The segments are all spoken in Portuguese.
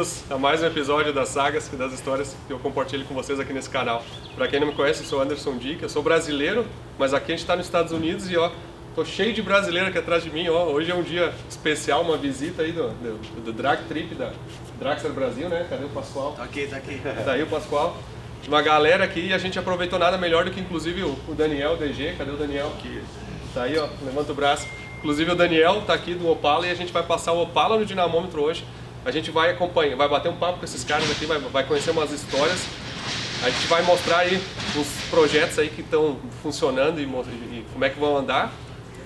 bem-vindos a mais um episódio das sagas e das histórias que eu compartilho com vocês aqui nesse canal. Para quem não me conhece, eu sou Anderson Dick, eu sou brasileiro, mas aqui a gente está nos Estados Unidos e ó, tô cheio de brasileiro aqui atrás de mim, ó. Hoje é um dia especial, uma visita aí do Drag Trip da Dragster Brasil, né? Cadê o Pascoal? Tá aqui. Tá aí o Pascoal. Uma galera aqui e a gente aproveitou nada melhor do que inclusive o Daniel, o DG. Cadê o Daniel? Aqui. Tá aí, ó, levanta o braço. Inclusive o Daniel tá aqui do Opala e a gente vai passar o Opala no dinamômetro hoje. A gente vai acompanhar, vai bater um papo com esses caras aqui, vai conhecer umas histórias. A gente vai mostrar aí os projetos aí que estão funcionando e como é que vão andar.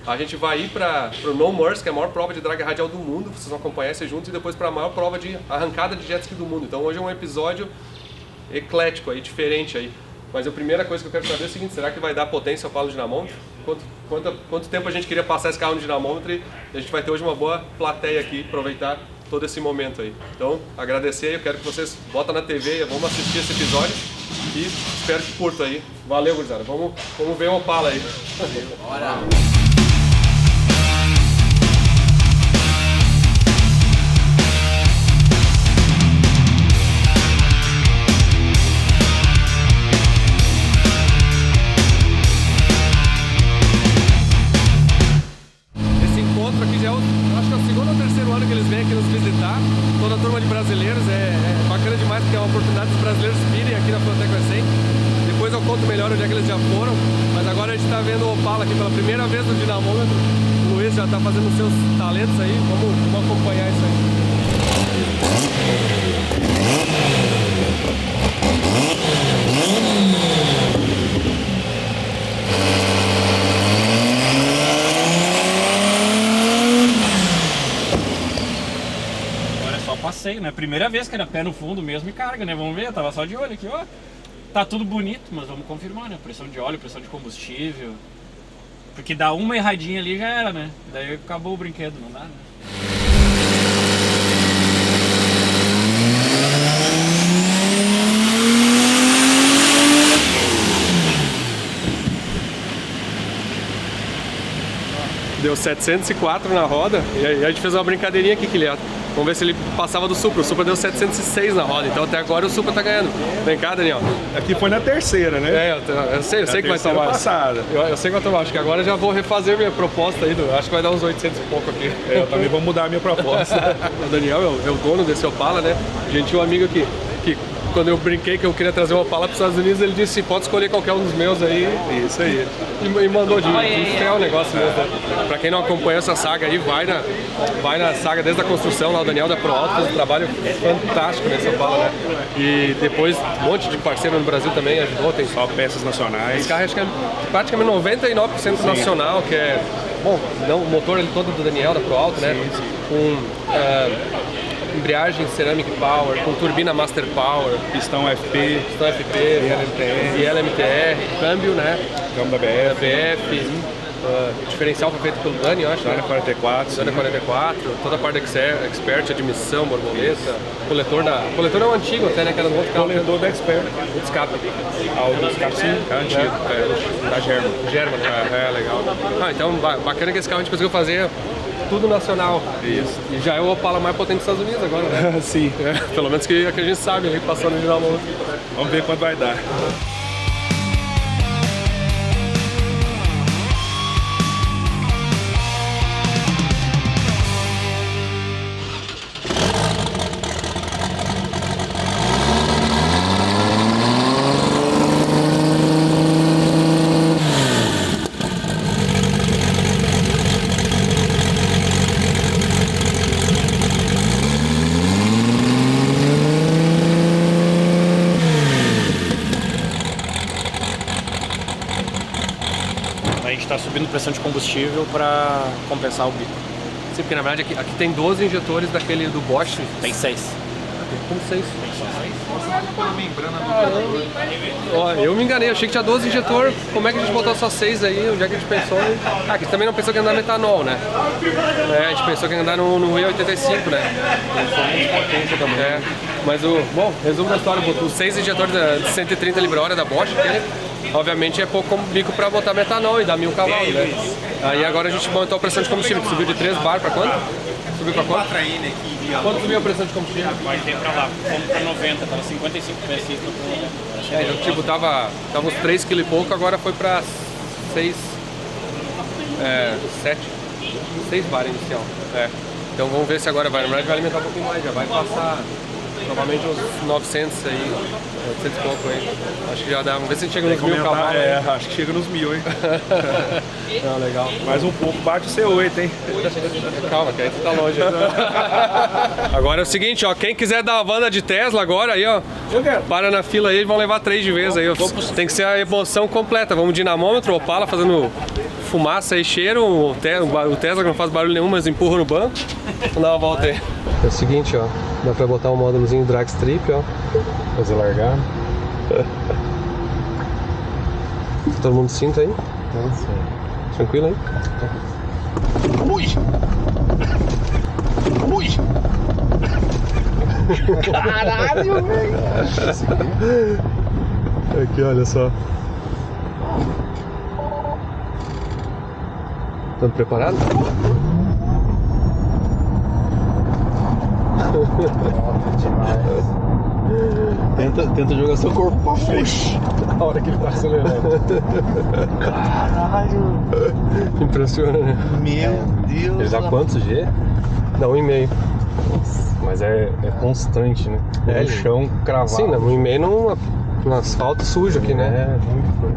A gente vai ir para o No Mercy, que é a maior prova de drag radial do mundo, vocês vão acompanhar esse juntos, e depois para a maior prova de arrancada de jet ski do mundo. Então hoje é um episódio eclético aí, diferente aí. Mas a primeira coisa que eu quero saber é o seguinte: será que vai dar potência ao palo no dinamômetro? Quanto tempo a gente queria passar esse carro no dinamômetro, e a gente vai ter hoje uma boa plateia aqui, aproveitar todo esse momento aí. Então, agradecer, eu quero que vocês botem na TV, vamos assistir esse episódio e espero que curtam aí. Valeu, gurizada. Vamos ver o Opala aí. Bora! Aqui já é acho que é o segundo ou terceiro ano que eles vêm aqui nos visitar. Toda a turma de brasileiros, é bacana demais porque é uma oportunidade dos brasileiros virem aqui na Frontec Recém. Depois eu conto melhor onde é que eles já foram, mas agora a gente está vendo o Opala aqui pela primeira vez no dinamômetro. O Luiz já está fazendo os seus talentos aí, vamos acompanhar isso aí. Passeio, né? Primeira vez que era pé no fundo mesmo e carga, né? Vamos ver, eu tava só de olho aqui, ó. Tá tudo bonito, mas vamos confirmar, né? Pressão de óleo, pressão de combustível. Porque dá uma erradinha ali já era, né? Daí acabou o brinquedo, não dá, né? Deu 704 na roda e aí a gente fez uma brincadeirinha aqui, Quiliato. Vamos ver se ele passava do Supra. O Supra deu 706 na roda, então até agora o Supra tá ganhando. Vem cá, Daniel. Aqui foi na terceira, né? É, eu sei que vai tomar. Passada. Eu sei que vai tomar. Acho que agora já vou refazer minha proposta aí. Acho que vai dar uns 800 e pouco aqui. Eu também vou mudar a minha proposta. O Daniel é o dono desse Opala, né? Gentil amigo aqui. Que quando eu brinquei que eu queria trazer um Opala para os Estados Unidos, ele disse: pode escolher qualquer um dos meus aí. Isso aí. E mandou de estrear o negócio mesmo. Né? Pra quem não acompanha essa saga aí, vai na saga desde a construção lá. O Daniel da Pro Auto fez um trabalho fantástico nesse Opala, né? E depois um monte de parceiro no Brasil também ajudou. Tem só peças nacionais. Esse carro acho que é praticamente 99% nacional, que é. Bom, não, o motor ele todo do Daniel da Pro Auto, né? Sim. Com embreagem Ceramic Power, com turbina Master Power, Pistão FP, e LMTR, câmbio, né? Câmbio da BF, diferencial foi feito pelo Dani, eu acho. Dani 44, Dani 44, toda a parte expert, admissão, borboleta, coletor é o antigo até, né? Que era no outro carro. Coletor da Expert. O escape. O escape sim, é antigo, da German. É, legal. Então bacana que esse carro a gente conseguiu fazer tudo nacional. Isso. E já é o Opala mais potente dos Estados Unidos agora, né? Sim. Pelo menos que a gente sabe, aí passando no dinamômetro. Vamos ver quanto vai dar. A gente está subindo pressão de combustível para compensar o bico. Sim, porque na verdade aqui tem 12 injetores daquele do Bosch. Tem 6. Como 6? Tem só 6? Ó, eu me enganei, achei que tinha 12 injetor. Como é que a gente botou só 6 aí? Onde é que a gente pensou? Ah, que também não pensou que ia andar metanol, né? É, a gente pensou que ia andar no E85, né? É, mas bom, resumo da história, os 6 injetores de 130 libra-hora da Bosch, que obviamente é pouco bico para botar metanol e dar 1000 cavalos, né? Aí agora a gente montou a pressão de combustível, que subiu de 3 bar para quanto? Subiu pra quanto? Quanto subiu a pressão de combustível? Vai ter pra lá, fomos pra 90, tava 55 PSI pra Então, tipo, tava uns 3 kg e pouco, agora foi pra 6 bar inicial. Então vamos ver se agora vai. Na verdade vai alimentar um pouquinho mais, já vai passar provavelmente uns 900 aí, 800 e pouco aí. Acho que já dá, vamos ver se a gente chega nos 1000 cavalos. Acho que chega nos 1000, hein? Não, legal. Mais um pouco, bate o C8, hein? Calma, que aí tu tá longe. Agora é o seguinte, ó, quem quiser dar uma banda de Tesla agora aí, ó, para na fila aí, eles vão levar 3 de vez aí. Ó. Tem que ser a emoção completa. Vamos dinamômetro, Opala fazendo fumaça e cheiro, o Tesla que não faz barulho nenhum, mas empurra no banco. Vamos dar uma volta aí. É o seguinte, ó, dá pra botar um módulozinho drag strip, ó, fazer largar. Todo mundo cinto aí? Tranquilo aí? Ui! Ui! Caralho, velho! Aqui, olha só. Estão preparados? Tenta jogar seu corpo pra frente. Na hora que ele tá acelerando. Caralho! Impressiona, né? Meu Deus! Ele dá quantos G? Dá 1,5. Mas é constante, né? É, no chão cravado. Sim, dá 1,5 no asfalto sujo aqui, né? É, muito forte.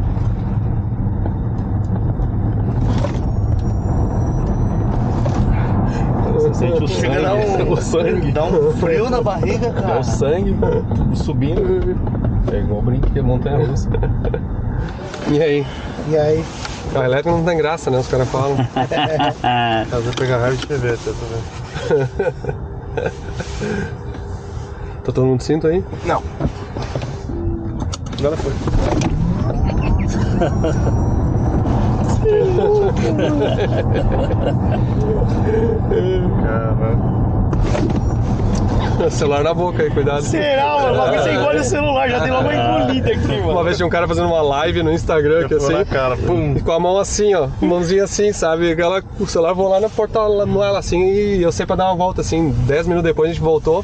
Você sente o sangue, o sangue. Dá um frio na barriga, cara. É o sangue subindo. É igual brinquedo, montanha-russa. E aí? E aí? A elétrica não tem graça, né? Os caras falam. Fazer pegar raiva de TV, tá vendo? Tá todo mundo cinto aí? Não. Agora foi. Celular na boca aí, cuidado. Será, mano? Uma vez você engole o celular, já tem logo uma engolida aqui, mano. Uma vez tinha um cara fazendo uma live no Instagram aqui assim, na cara, pum. e com a mão assim, ó, mãozinha assim, sabe? O celular voou lá na porta-moela assim, e eu sei pra dar uma volta assim. 10 minutos depois a gente voltou,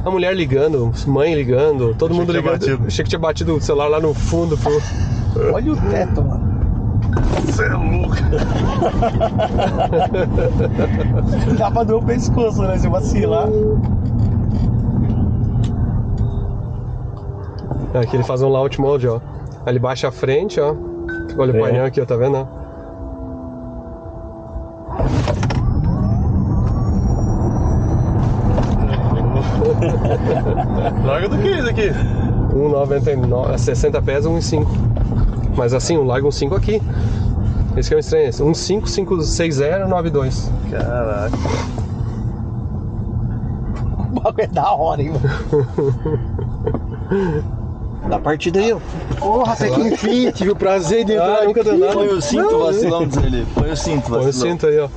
a mulher ligando, mãe ligando, todo mundo ligando. Achei que tinha batido o celular lá no fundo. Olha o teto, mano. Você é louco. Dá pra doer o pescoço, né? Se vacilar. Aqui ele faz um launch mode, ó. Aí ele baixa a frente, ó. Olha o painel aqui, ó, tá vendo? Ó? Larga do que isso aqui? 1,99, 60 pés, 1,5. Mas assim, larga um 5 aqui. Esse que é o estranho, 1,5560,92. Caraca. O bagulho é da hora, hein, mano. Da partida aí, ó. Porra, até que enfim, tive o prazer de entrar. Nunca deu nada. Põe o cinto, vacilão, diz ele. Põe o cinto, vacilão. Põe o cinto aí, ó.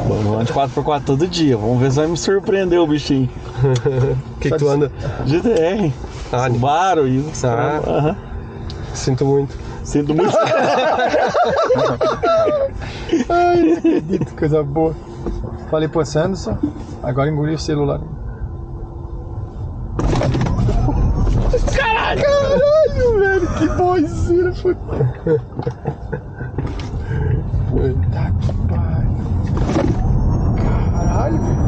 Vamos andar de 4x4 todo dia. Vamos ver se vai me surpreender o bichinho. O que tu anda? GTR. Ah, Subaru e isso. Ah. Sinto muito. Sinto muito. Ai, não acredito, coisa boa. Falei pro Sanderson, agora engoli o celular. Caralho, velho, que boizinha foi. Puta que pariu. Caralho, velho.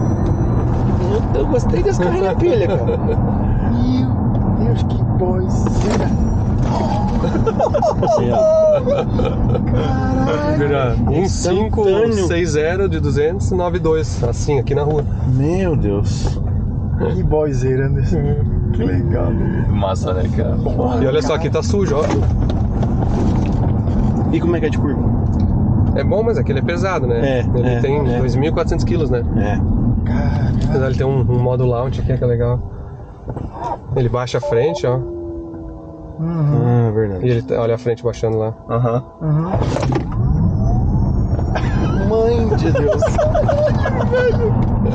Eu gostei desse carro na pilha, cara. Meu Deus, que boizinha. Caralho. 1,560 de 292, assim, aqui na rua. Meu Deus. Que boizeira, Anderson. Que legal. Massa, né, cara? E olha só, aqui tá sujo, ó. E como é que é de curva? É bom, mas aquele é pesado, né? Ele tem 2.400 quilos, né? Caralho. Apesar de ter um modo launch aqui, que é legal. Ele baixa a frente, ó. Ah, verdade. E ele olha a frente baixando lá. Mãe de Deus.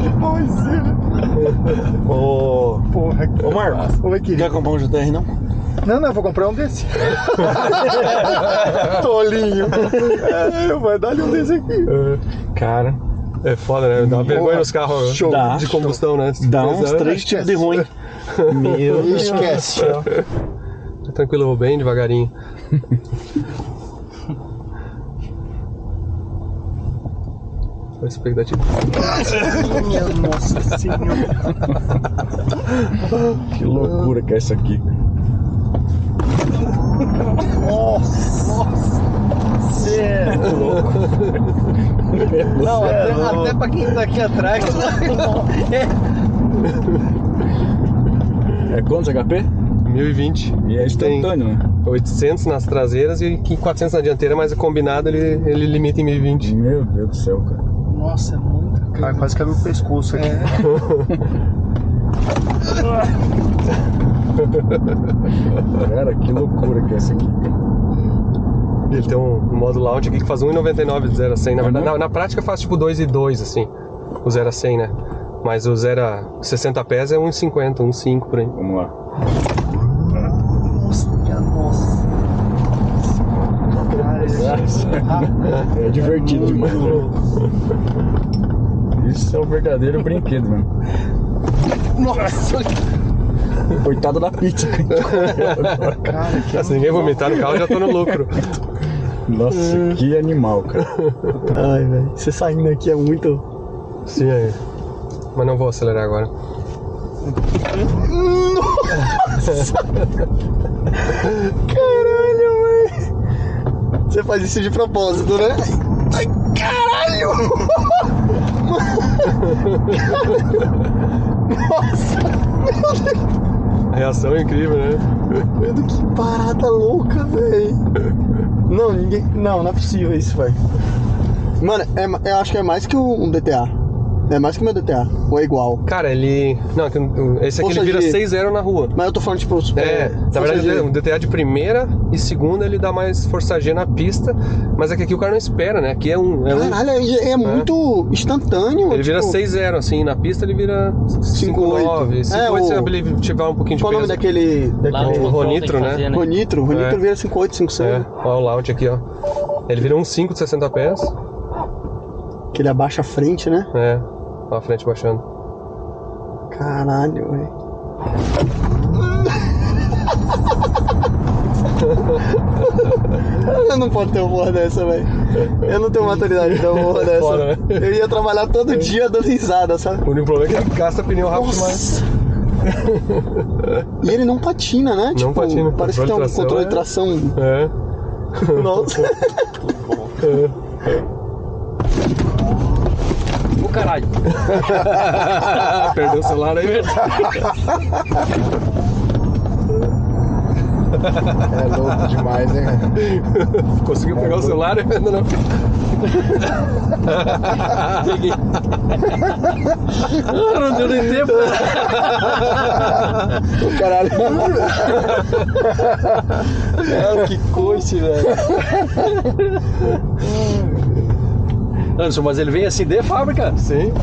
Que boizeira. Ô, Marcos, quer comprar um GTR não? Não, eu vou comprar um desse. Tolinho. Vai dar-lhe um desse aqui. Cara, é foda, né? Dá uma vergonha nos carros de combustão, né? Dá uns 3 tipos de ruim. Meu Deus. Esquece. Tranquilo, eu vou bem devagarinho. Olha a expectativa. Nossa senhora. Que loucura que é isso aqui. Nossa. Você é louco. Não, até pra quem tá aqui atrás. É quantos HP? 1020. E é instantâneo, né? 800 nas traseiras e 400 na dianteira, mas combinado ele limita em 1020. Meu Deus do céu, cara. Nossa, é muito. Cara, quase caiu o pescoço aqui. Cara, que loucura que é essa aqui. Ele tem um modo launch aqui que faz 1,99 de 0 a 100. Na verdade, na prática faz tipo 2,2 assim, o 0 a 100, né? Mas o 0 a 60 pés é 1,50, 1,5 por aí. Vamos lá. Nossa. É divertido demais. Isso é um verdadeiro brinquedo, mano. Nossa. Coitado da pizza. Cara, Se ninguém vomitar no carro, eu já tô no lucro. Nossa, que animal, cara. ai, velho. Você saindo aqui é muito. Sim, aí. Mas não vou acelerar agora. Caralho, velho. Você faz isso de propósito, né? Ai, caralho! Nossa! Meu Deus! A reação é incrível, né? Meu Deus, que parada louca, velho! Não, ninguém. Não é possível isso, velho. Mano, eu acho que é mais que um DTA. É mais que o meu DTA. Ou é igual? Cara, ele... Não, esse aqui Força ele vira de- 6-0 na rua. Mas eu tô falando, tipo... Na verdade, o DTA de primeira e segunda ele dá mais força G na pista, mas é que aqui o cara não espera, né? Aqui é um... Caralho, é muito instantâneo. Ele vira tipo, 6-0, assim, na pista ele vira 5,8. 5,9. 5,8 se ele tiver um pouquinho de Qual o nome peso. daquele... Lá no O control Ronitro, tem que né? fazer, Ronitro? Ronitro É. vira 5,8, 5,6. É, olha o launch aqui, ó. Ele vira um 5 de 60 pés. Que ele abaixa a frente, né? É, ó a frente baixando. Caralho, velho. Eu não posso ter uma porra dessa, velho. Eu não tenho maturidade de ter uma porra dessa. Fora, né? Eu ia trabalhar todo dia dando risada, sabe? O único problema é que ele gasta pneu rápido demais. E ele não patina, né? Não patina. Parece que tem um controle de tração. É. Nossa. Ô caralho. Perdeu o celular aí, velho. É louco demais, hein? Conseguiu pegar o celular ainda não? Peguei. Não deu nem tempo. Caralho. Cara, que coice, velho. Anderson, mas ele vem assim de fábrica? Sim.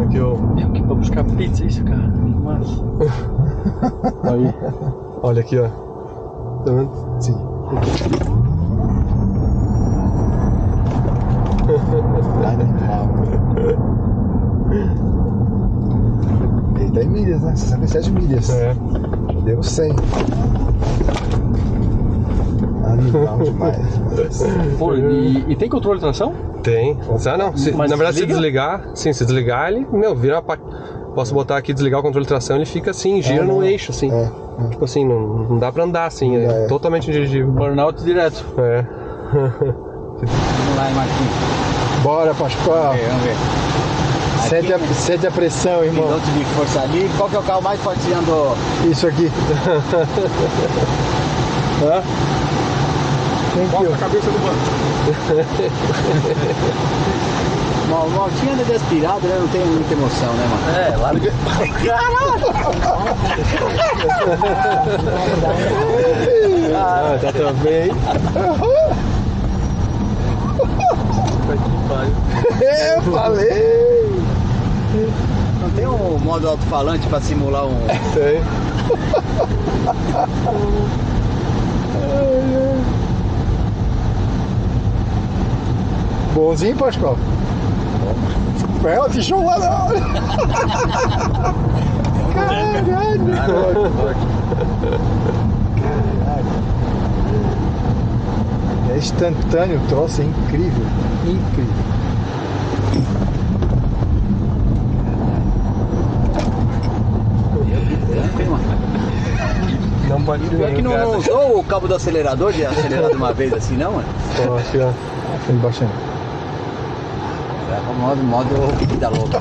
Aqui o... Que pra buscar pizza isso, cara. Massa. Aí. Olha aqui, ó. Tá vendo? Sim. Ele tá em milhas, né? 67 milhas. É. Deu 100. Animal demais. Pô, e tem controle de tração? Tem. Ah, não. Mas na verdade, desliga? se desligar... Sim, se desligar, ele... Meu, vira uma... Posso botar aqui, desligar o controle de tração, ele fica assim, gira no eixo, assim. Tipo assim, não dá pra andar assim, é totalmente indirigível. Burnout direto. É. Vamos lá, Marquinhos. Bora, Pascoal. Vamos ver. Sente a pressão, irmão. Piloto de força ali. Qual que é o carro mais forte andou? Isso aqui. Hã? Bota a cabeça do banco. O Maltinho anda de aspirado, né? Não tem muita emoção, né, mano? É, larga. Ah, tá também. Eu falei. não tem um modo alto-falante pra simular um... Tem. Bonzinho, Pascoal? É, te chama não. Caralho. É instantâneo o troço, é incrível. Incrível. Não pode Pior que não usou o cabo do acelerador de acelerar de uma vez assim, não, mano? Ó, aqui, ó. Aqui embaixo. Modo vida louca.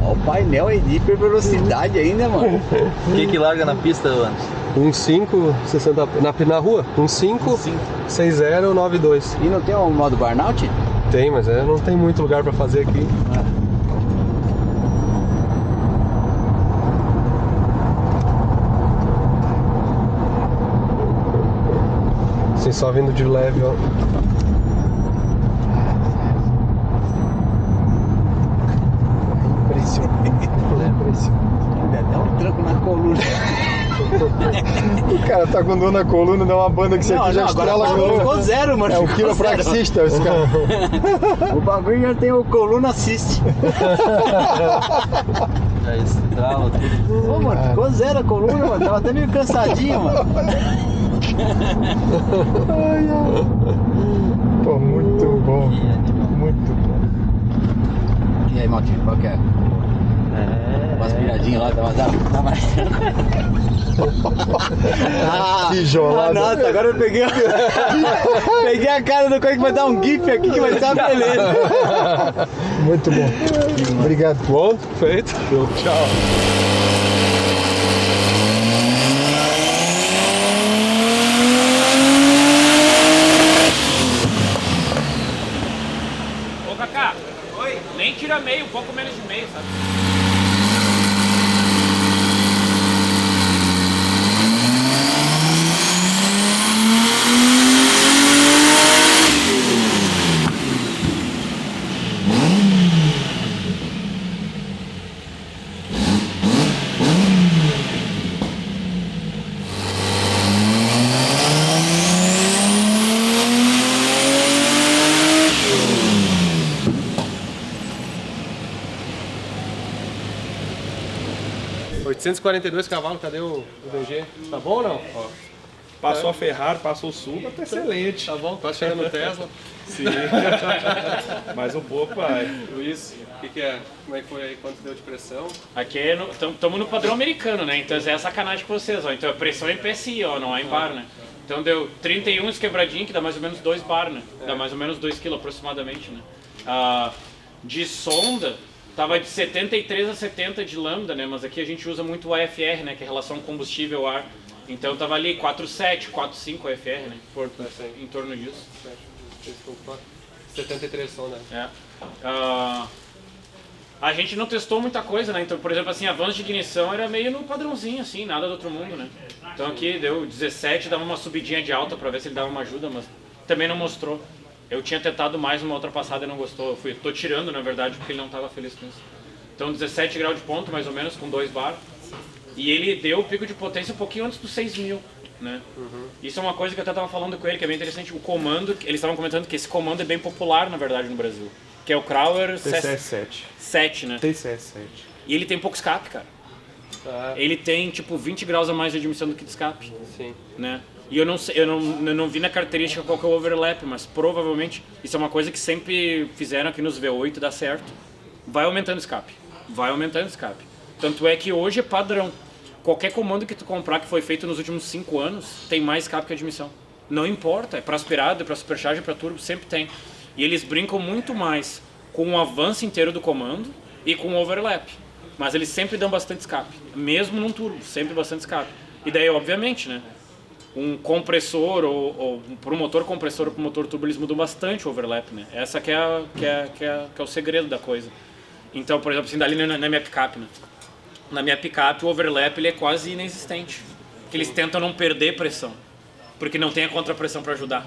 Ó, o painel é de hiper velocidade ainda, mano. O que larga na pista, Anderson? 1560 na rua? 156092. E não tem um modo burnout? Tem, mas não tem muito lugar pra fazer aqui. Assim, só vindo de leve, ó. Impressionante. Dá até um tranco na coluna. O cara tá com dor na coluna, dá uma banda que você aqui já estrala a coluna. Ficou zero, mano. É o quiropraxista esse cara. O bagulho já tem o coluna assist. Já estrala tudo. Ô, mano, ficou zero a coluna, mano. Tava até meio cansadinho, mano. Pô, muito bom. Muito bom. E aí, Maltinho, qual que é? Umas piradinhas lá, tá mais. Tijolada. Nossa, agora eu peguei a cara do coisa que vai dar um gif aqui que vai ser uma beleza. Muito bom. Obrigado. Bom, feito. Tchau. Ô, Kaká. Oi? Nem tira meio, um pouco menos de meio, sabe? $842 cavalos, cadê o DG? Tá bom ou não? Ó, Passou a Ferrari, passou o Supra, tá excelente. tá bom, quase chegando no Tesla. Sim. Mais um pouco vai. Luiz, o que é? Como é que foi aí? Quanto deu de pressão? Aqui estamos no padrão americano, né? Então é sacanagem com vocês, ó. Então a pressão é em PSI, ó, não é em bar, né? Então deu 31 quebradinho, que dá mais ou menos 2 bar, né? Dá mais ou menos 2 kg aproximadamente, né? De sonda, tava de 73 a 70 de lambda, né? Mas aqui a gente usa muito o AFR, né? Que é relação combustível-ar. Então tava ali 4,7, 4,5 AFR, né? Em torno disso. 73 sonda. É. A gente não testou muita coisa, né? Então, por exemplo, assim, avanço de ignição era meio no padrãozinho, assim, nada do outro mundo, né? Então aqui deu 17, dava uma subidinha de alta pra ver se ele dava uma ajuda, mas também não mostrou. Eu tinha tentado mais uma ultrapassada e não gostou. Tô tirando, na verdade, porque ele não estava feliz com isso. Então 17 graus de ponto, mais ou menos, com 2 bar. E ele deu o pico de potência um pouquinho antes dos 6.000, né? Isso é uma coisa que eu até estava falando com ele, que é bem interessante. O comando, eles estavam comentando que esse comando é bem popular, na verdade, no Brasil. Que é o Crauer TCS7. 7, né? TCS7. E ele tem pouco escape, cara. Ele tem, tipo, 20 graus a mais de admissão do que de escape. Sim. Né? E eu não vi na característica qual que é o overlap, mas provavelmente isso é uma coisa que sempre fizeram aqui nos V8 e dá certo. Vai aumentando o escape. Vai aumentando o escape. Tanto é que hoje é padrão. Qualquer comando que tu comprar que foi feito nos últimos 5 anos tem mais escape que admissão. Não importa, é para aspirado, é para supercharge, é para turbo, sempre tem. E eles brincam muito mais com o avanço inteiro do comando e com o overlap. Mas eles sempre dão bastante escape. Mesmo num turbo, sempre bastante escape. E daí, obviamente, né? Um compressor ou para o motor compressor ou para o motor turbo, eles mudam bastante o overlap, né? Essa que é o segredo da coisa. Então, por exemplo, assim, dali na minha picape, né? Na minha picape o overlap ele é quase inexistente. Porque eles tentam não perder pressão, porque não tem a contrapressão para ajudar,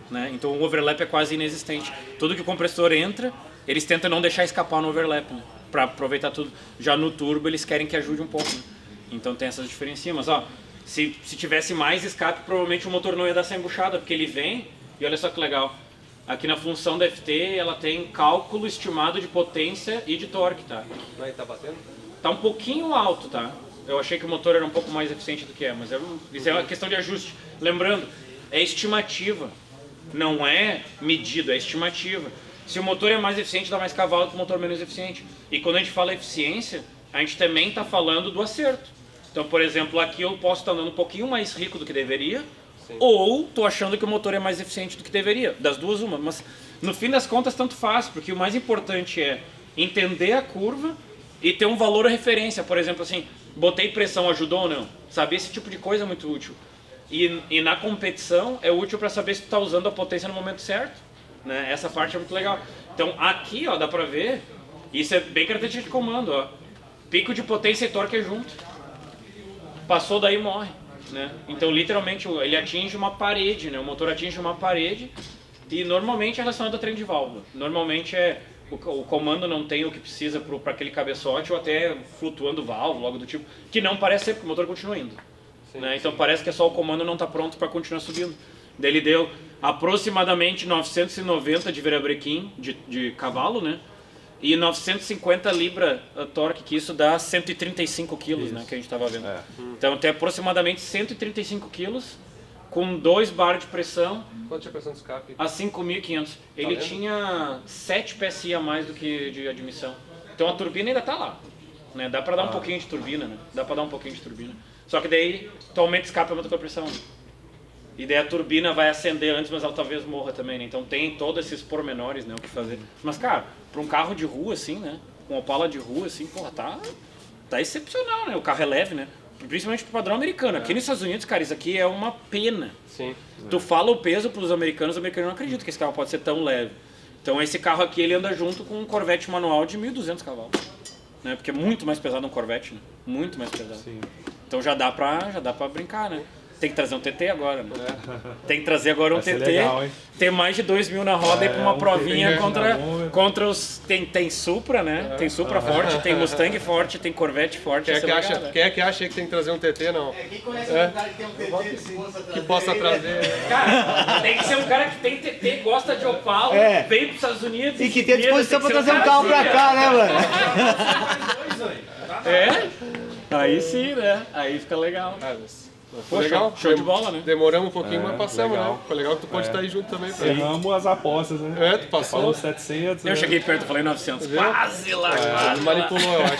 né? Então o overlap é quase inexistente. Tudo que o compressor entra, eles tentam não deixar escapar no overlap, né? Pra aproveitar tudo. Já no turbo eles querem que ajude um pouco, né? Então tem essas diferencinhas, mas ó, se tivesse mais escape, provavelmente o motor não ia dar essa embuchada, porque ele vem, e olha só que legal, aqui na função da FT ela tem cálculo estimado de potência e de torque, tá? Aí tá batendo? Tá um pouquinho alto, tá? Eu achei que o motor era um pouco mais eficiente do que é, mas isso é uma questão de ajuste. Lembrando, é estimativa, não é medido, é estimativa. Se o motor é mais eficiente, dá mais cavalo que o motor menos eficiente. E quando a gente fala eficiência, a gente também está falando do acerto. Então, por exemplo, aqui eu posso estar andando um pouquinho mais rico do que deveria, ou estou achando que o motor é mais eficiente do que deveria. Das duas, uma. Mas no fim das contas, tanto faz, porque o mais importante é entender a curva e ter um valor a referência. Por exemplo, assim, botei pressão, ajudou ou não? Saber esse tipo de coisa é muito útil. E na competição é útil para saber se tu está usando a potência no momento certo. Né? Essa parte é muito legal. Então aqui, ó, dá pra ver, isso é bem característica de comando, ó. Pico de potência e torque é junto. Passou daí morre, né? Então literalmente ele atinge uma parede, né? O motor atinge uma parede e normalmente é relacionado a trem de válvula. Normalmente o comando não tem o que precisa para aquele cabeçote ou até flutuando válvula, algo do tipo, que não parece ser, porque o motor continua indo. Né? Então parece que é só o comando não tá pronto para continuar subindo. Daí ele deu aproximadamente 990 de virabrequim de cavalo, né? E 950 libra torque, que isso dá 135 quilos, né? Que a gente estava vendo. Então tem aproximadamente 135 quilos com 2 bar de pressão. Quanto é a pressão de escape? A 5.500. Ele tinha 7 PSI a mais do que de admissão. Então a turbina ainda tá lá. Né? Dá para dar um pouquinho de turbina, né? Dá para dar um pouquinho de turbina. Só que daí tu aumenta o escape e aumenta a pressão. Né? E daí a turbina vai acender antes, mas ela talvez morra também, né? Então tem todos esses pormenores, né, o que fazer. Mas, cara, para um carro de rua, assim, né? Com Opala de rua, assim, porra, tá excepcional, né? O carro é leve, né? Principalmente pro padrão americano. Aqui nos Estados Unidos, cara, isso aqui é uma pena. Sim. Tu fala o peso pros americanos, os americanos não acreditam que esse carro pode ser tão leve. Então esse carro aqui, ele anda junto com um Corvette manual de 1.200 cavalos. Né? Porque é muito mais pesado um Corvette, né? Muito mais pesado. Sim. Então já dá pra brincar, né? Tem que trazer um TT agora, né? Tem que trazer agora um TT. Legal, ter mais de 2.000 na roda e pra uma provinha contra os... Tem Supra, né? Tem Supra forte, tem Mustang forte, tem Corvette forte. Quem é que acha que tem que trazer um TT, não? Quem conhece um cara que tem um TT que possa trazer? Cara, tem que ser um cara que tem TT, gosta de Opala, veio pros Estados Unidos. E que tem disposição pra trazer um carro pra cá, né, mano? Aí sim, né? Aí fica legal. Foi legal, show de bola, né? Demoramos um pouquinho, mas passamos, legal. Né? Foi legal que tu pode estar aí junto também. Erramos as apostas, né? Tu passou. Falou 700. Eu cheguei perto, falei 900. Quase lá, quase. Manipulou, eu acho.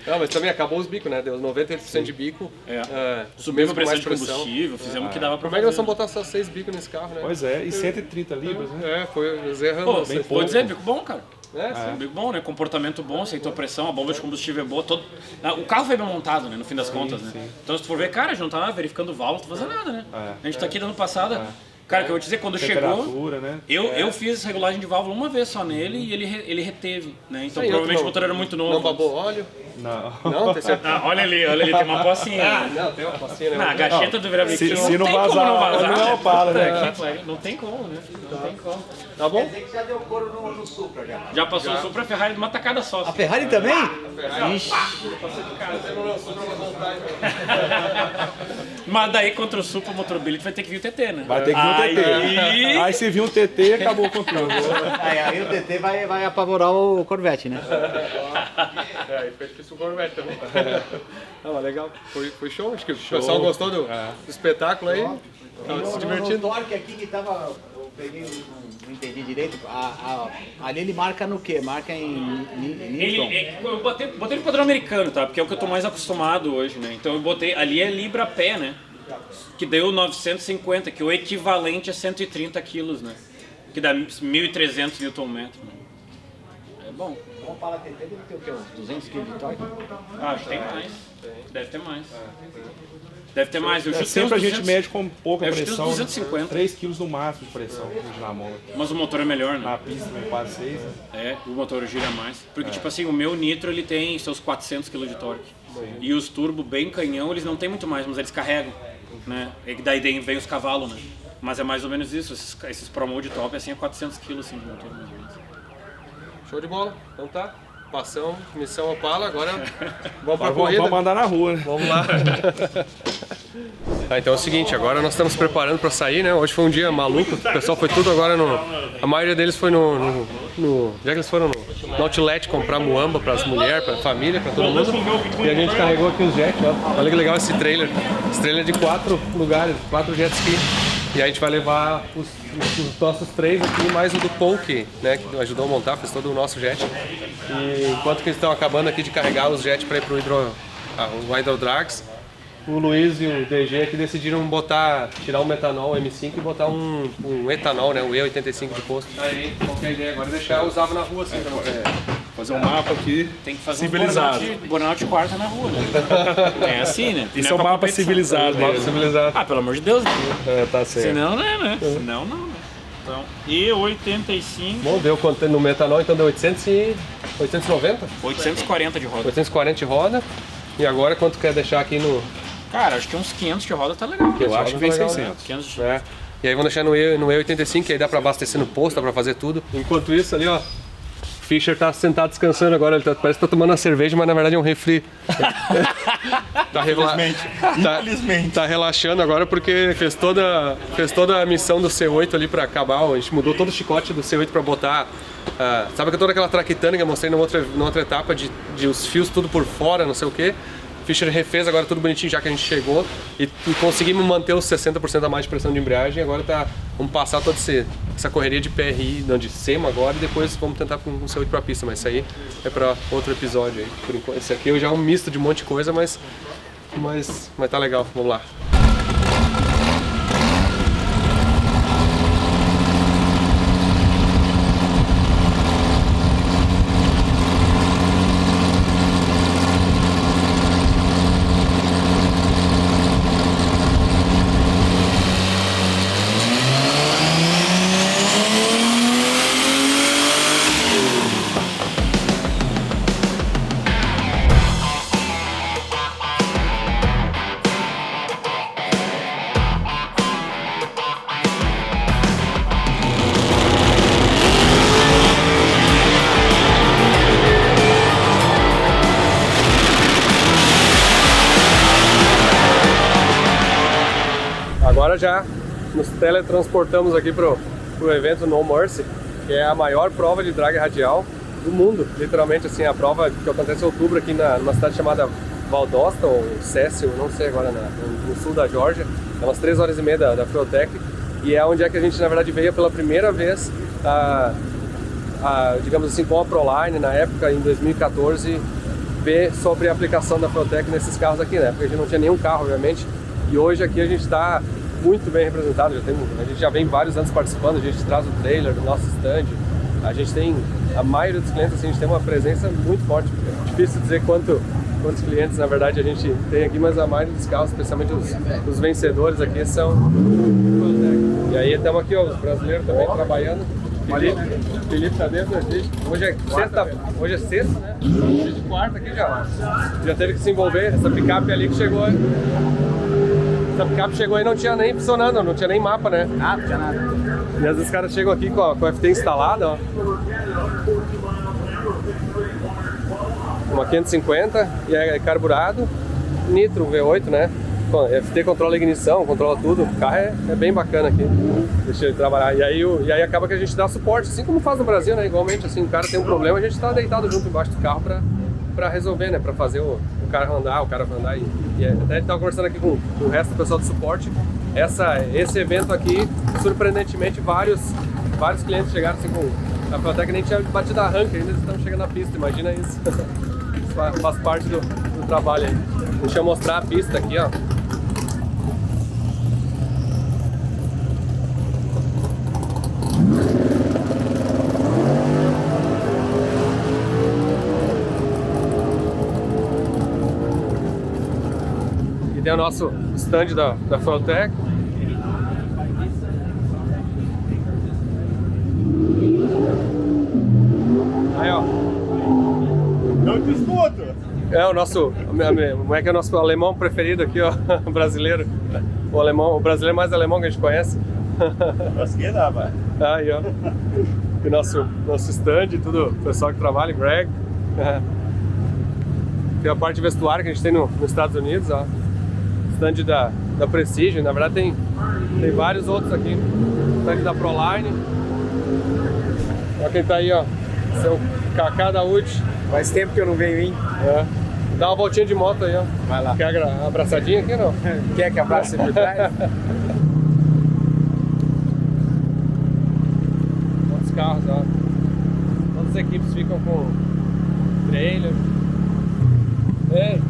Não, mas também acabou os bicos, né? Deu 98% de bico. Subimos pressão de combustível, fizemos o que dava pra fazer. Como é que nós vamos botar só 6 bicos nesse carro, né? Pois é, e 130 libras, né? Nós erramos. Pô, pode dizer, bico bom, cara. Bico bom, né? Comportamento bom, aceitou pressão, a bomba de combustível é boa. O carro foi bem montado, né? No fim das contas, né? Então se tu for ver, cara, a gente não tá verificando válvula, não tá fazendo nada, né? A gente tá aqui dando passada. Cara, que eu vou te dizer, quando chegou, né? eu fiz regulagem de válvula uma vez só nele e ele reteve, né? Então provavelmente o motor era muito novo. Não babou óleo? Não. Não, tem certeza. Olha ali, tem uma pocinha. Não, tem uma pocinha, né? A gacheta do virabrequim se não vazar, não é Opala, né? Não tem como, né? Não tem como. Tá bom? Quer dizer que já deu couro no Supra, já. Já passou o Supra, a Ferrari de uma tacada só. A Ferrari também? Ixi. Mas daí contra o Supra, o Motorability vai ter que vir o TT, né? Vai ter que vir o TT. Aí se vir um TT, acabou o controle. Aí o TT vai apavorar o Corvette, né? Aí foi difícil o Corvette também. Não, mas legal. Foi show. Acho que o pessoal gostou do espetáculo aí. Tava se divertindo. O torque aqui que tava... Eu peguei, não entendi direito. Ali ele marca no quê? Marca em Newton? Eu botei no padrão americano, tá? Porque é o que eu tô mais acostumado hoje, né? Então eu botei... Ali é libra pé, né? Que deu 950, que é o equivalente a 130 quilos, né? Que dá 1.300 Nm. Né? É bom. Vamos falar TT, deve ter o quê? Uns 200 kg de torque? Acho que tem mais. Deve ter mais. Deve ter mais. Eu sempre a gente mede com pouca pressão. 250. 3 kg no máximo de pressão na mão. Mas o motor é melhor, né? Na pista também quase 6. Né? O motor gira mais. Porque, tipo assim, o meu Nitro ele tem seus 400 kg de torque. E os turbo bem canhão, eles não tem muito mais, mas eles carregam. Né? E daí vem os cavalos, né? Mas é mais ou menos isso, esses Pro Mode top assim é 400 kg assim de motor. Show de bola, então tá. Passamos, missão Opala, agora vamos pra corrida. Vamos andar na rua, né? Vamos lá. Tá, então é o seguinte, agora nós estamos preparando para sair, né? Hoje foi um dia maluco, o pessoal foi tudo agora no... A maioria deles foi já que eles foram no Outlet comprar muamba para as mulheres, para a família, para todo mundo. E a gente carregou aqui os jets, ó. Olha que legal esse trailer. Esse trailer é de 4 lugares, 4 jet ski. E a gente vai levar os nossos 3 aqui, mais o do Paul, que ajudou a montar, fez todo o nosso jet. E enquanto que eles estão acabando aqui de carregar os jets para ir para o Hydrodrags, o Luiz e o DG aqui decidiram tirar o metanol M5 e botar um etanol, né, o E85 de posto. Aí, qual que é a ideia agora? Deixar usava na rua assim, Fazer um mapa aqui tem que fazer civilizado. um burnout quarta na rua, né? É assim, né? Isso é um mapa civilizado. Ah, pelo amor de Deus. Tá certo. Senão não é, né? Senão não, né? Então, E85... Bom, deu quanto no metanol, então deu 890? 840 de roda. 840 de roda. E agora quanto quer deixar aqui no... Cara, acho que uns 500 de roda tá legal. Eu acho que vem legal, 600. Né? 500 de... É. E aí vamos deixar no E85, que aí dá pra abastecer no posto, dá pra fazer tudo. Enquanto isso ali, ó, Fischer tá sentado descansando agora, ele parece que tá tomando uma cerveja, mas na verdade é um refri. Infelizmente. Tá relaxando agora porque fez toda a missão do C8 ali pra acabar, a gente mudou todo o chicote do C8 pra botar... sabe que toda aquela traquitana que eu mostrei numa outra etapa de os fios tudo por fora, não sei o que. Fischer refez agora tudo bonitinho já que a gente chegou e conseguimos manter os 60% a mais de pressão de embreagem. Agora vamos passar toda essa correria de PRI, não, de SEMA agora, e depois vamos tentar com o C8 pra pista, mas isso aí é pra outro episódio aí. Por enquanto, esse aqui já é um misto de um monte de coisa, mas tá legal, vamos lá. Agora já nos teletransportamos aqui pro evento No Mercy, que é a maior prova de drag radial do mundo, literalmente assim, a prova que acontece em outubro aqui numa cidade chamada Valdosta, ou Cecil, não sei agora, no sul da Geórgia, é umas 3 horas e meia da Freotech, e é onde é que a gente na verdade veio pela primeira vez, digamos assim, com a Proline, na época, em 2014, ver sobre a aplicação da Freotech nesses carros aqui, né? Porque a gente não tinha nenhum carro, obviamente, e hoje aqui a gente está muito bem representado, a gente já vem vários anos participando, a gente traz o trailer do nosso stand, a gente tem, a maioria dos clientes, assim, a gente tem uma presença muito forte, é difícil dizer quantos clientes na verdade a gente tem aqui, mas a maioria dos carros, especialmente os vencedores aqui, são e aí estamos aqui, ó, os brasileiros também trabalhando. Felipe tá dentro da gente. Hoje é sexta, né? Hoje de quarta aqui já teve que se envolver. Essa picape ali que chegou. Essa picape chegou aí, não tinha nem funcionando, não tinha nem mapa, né? Nada, não tinha nada. E às vezes os caras chegam aqui com a FT instalada, ó. Uma 550 e é carburado, nitro V8, né? FT controla a ignição, controla tudo, o carro é bem bacana aqui, deixa ele trabalhar. E aí acaba que a gente dá suporte, assim como faz no Brasil, né? Igualmente, assim, o cara tem um problema, a gente tá deitado junto embaixo do carro pra resolver, né? Pra fazer o cara andar, e até a gente tava conversando aqui com o resto do pessoal do suporte. Esse evento aqui, surpreendentemente, vários clientes chegaram assim com a Freotech, nem tinha batido arranque, ainda estão chegando na pista, imagina isso. Isso faz parte do trabalho aí. Deixa eu mostrar a pista aqui, ó. E tem o nosso stand da Freotech. Aí, ó. Não te escuto! É o nosso, como é que é o nosso alemão preferido aqui, ó, brasileiro. O brasileiro mais alemão que a gente conhece. Consegui dar, pai. Aí, ó. E nosso stand, tudo, o pessoal que trabalha, Greg. Tem a parte de vestuário que a gente tem nos Estados Unidos, ó. Stand da Prestige, na verdade tem vários outros aqui. Stand da Proline. Olha quem tá aí, ó. Seu Kaká da UD. Faz tempo que eu não venho, hein? É. Dá uma voltinha de moto aí, ó. Vai lá. Quer a abraçadinha aqui, não? Quer que abrace por trás? Quantos carros, ó. Todas as equipes ficam com trailer. Ei.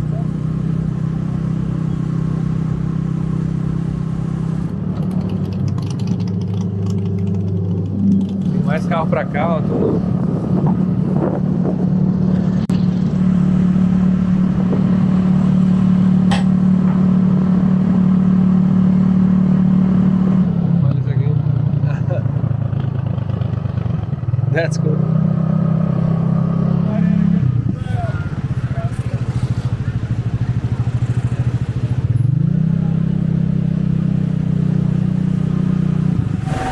Tem mais carro pra cá, ó. Tudo. Olha isso aqui. That's cool.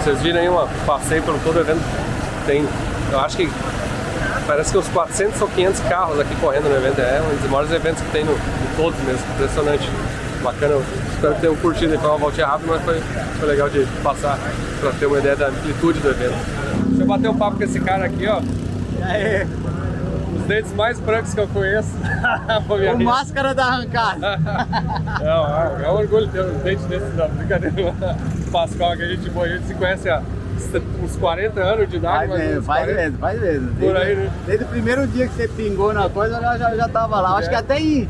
Vocês viram aí uma passeio pelo todo o evento, tem, eu acho que parece que uns 400 ou 500 carros aqui correndo no evento, é um dos maiores eventos que tem no todos mesmo, impressionante, bacana, espero que tenham curtido, foi uma voltinha rápida, mas foi legal de passar para ter uma ideia da amplitude do evento. Deixa eu bater um papo com esse cara aqui, ó. E aí? Os dentes mais brancos que eu conheço. O máscara da arrancada. Não, é um orgulho ter um dente desses, não, brincadeira. Pascoal, que a gente se conhece há uns 40 anos de idade. Faz mesmo. Por aí, né? Desde o primeiro dia que você pingou na coisa, eu já tava lá. Acho que até em...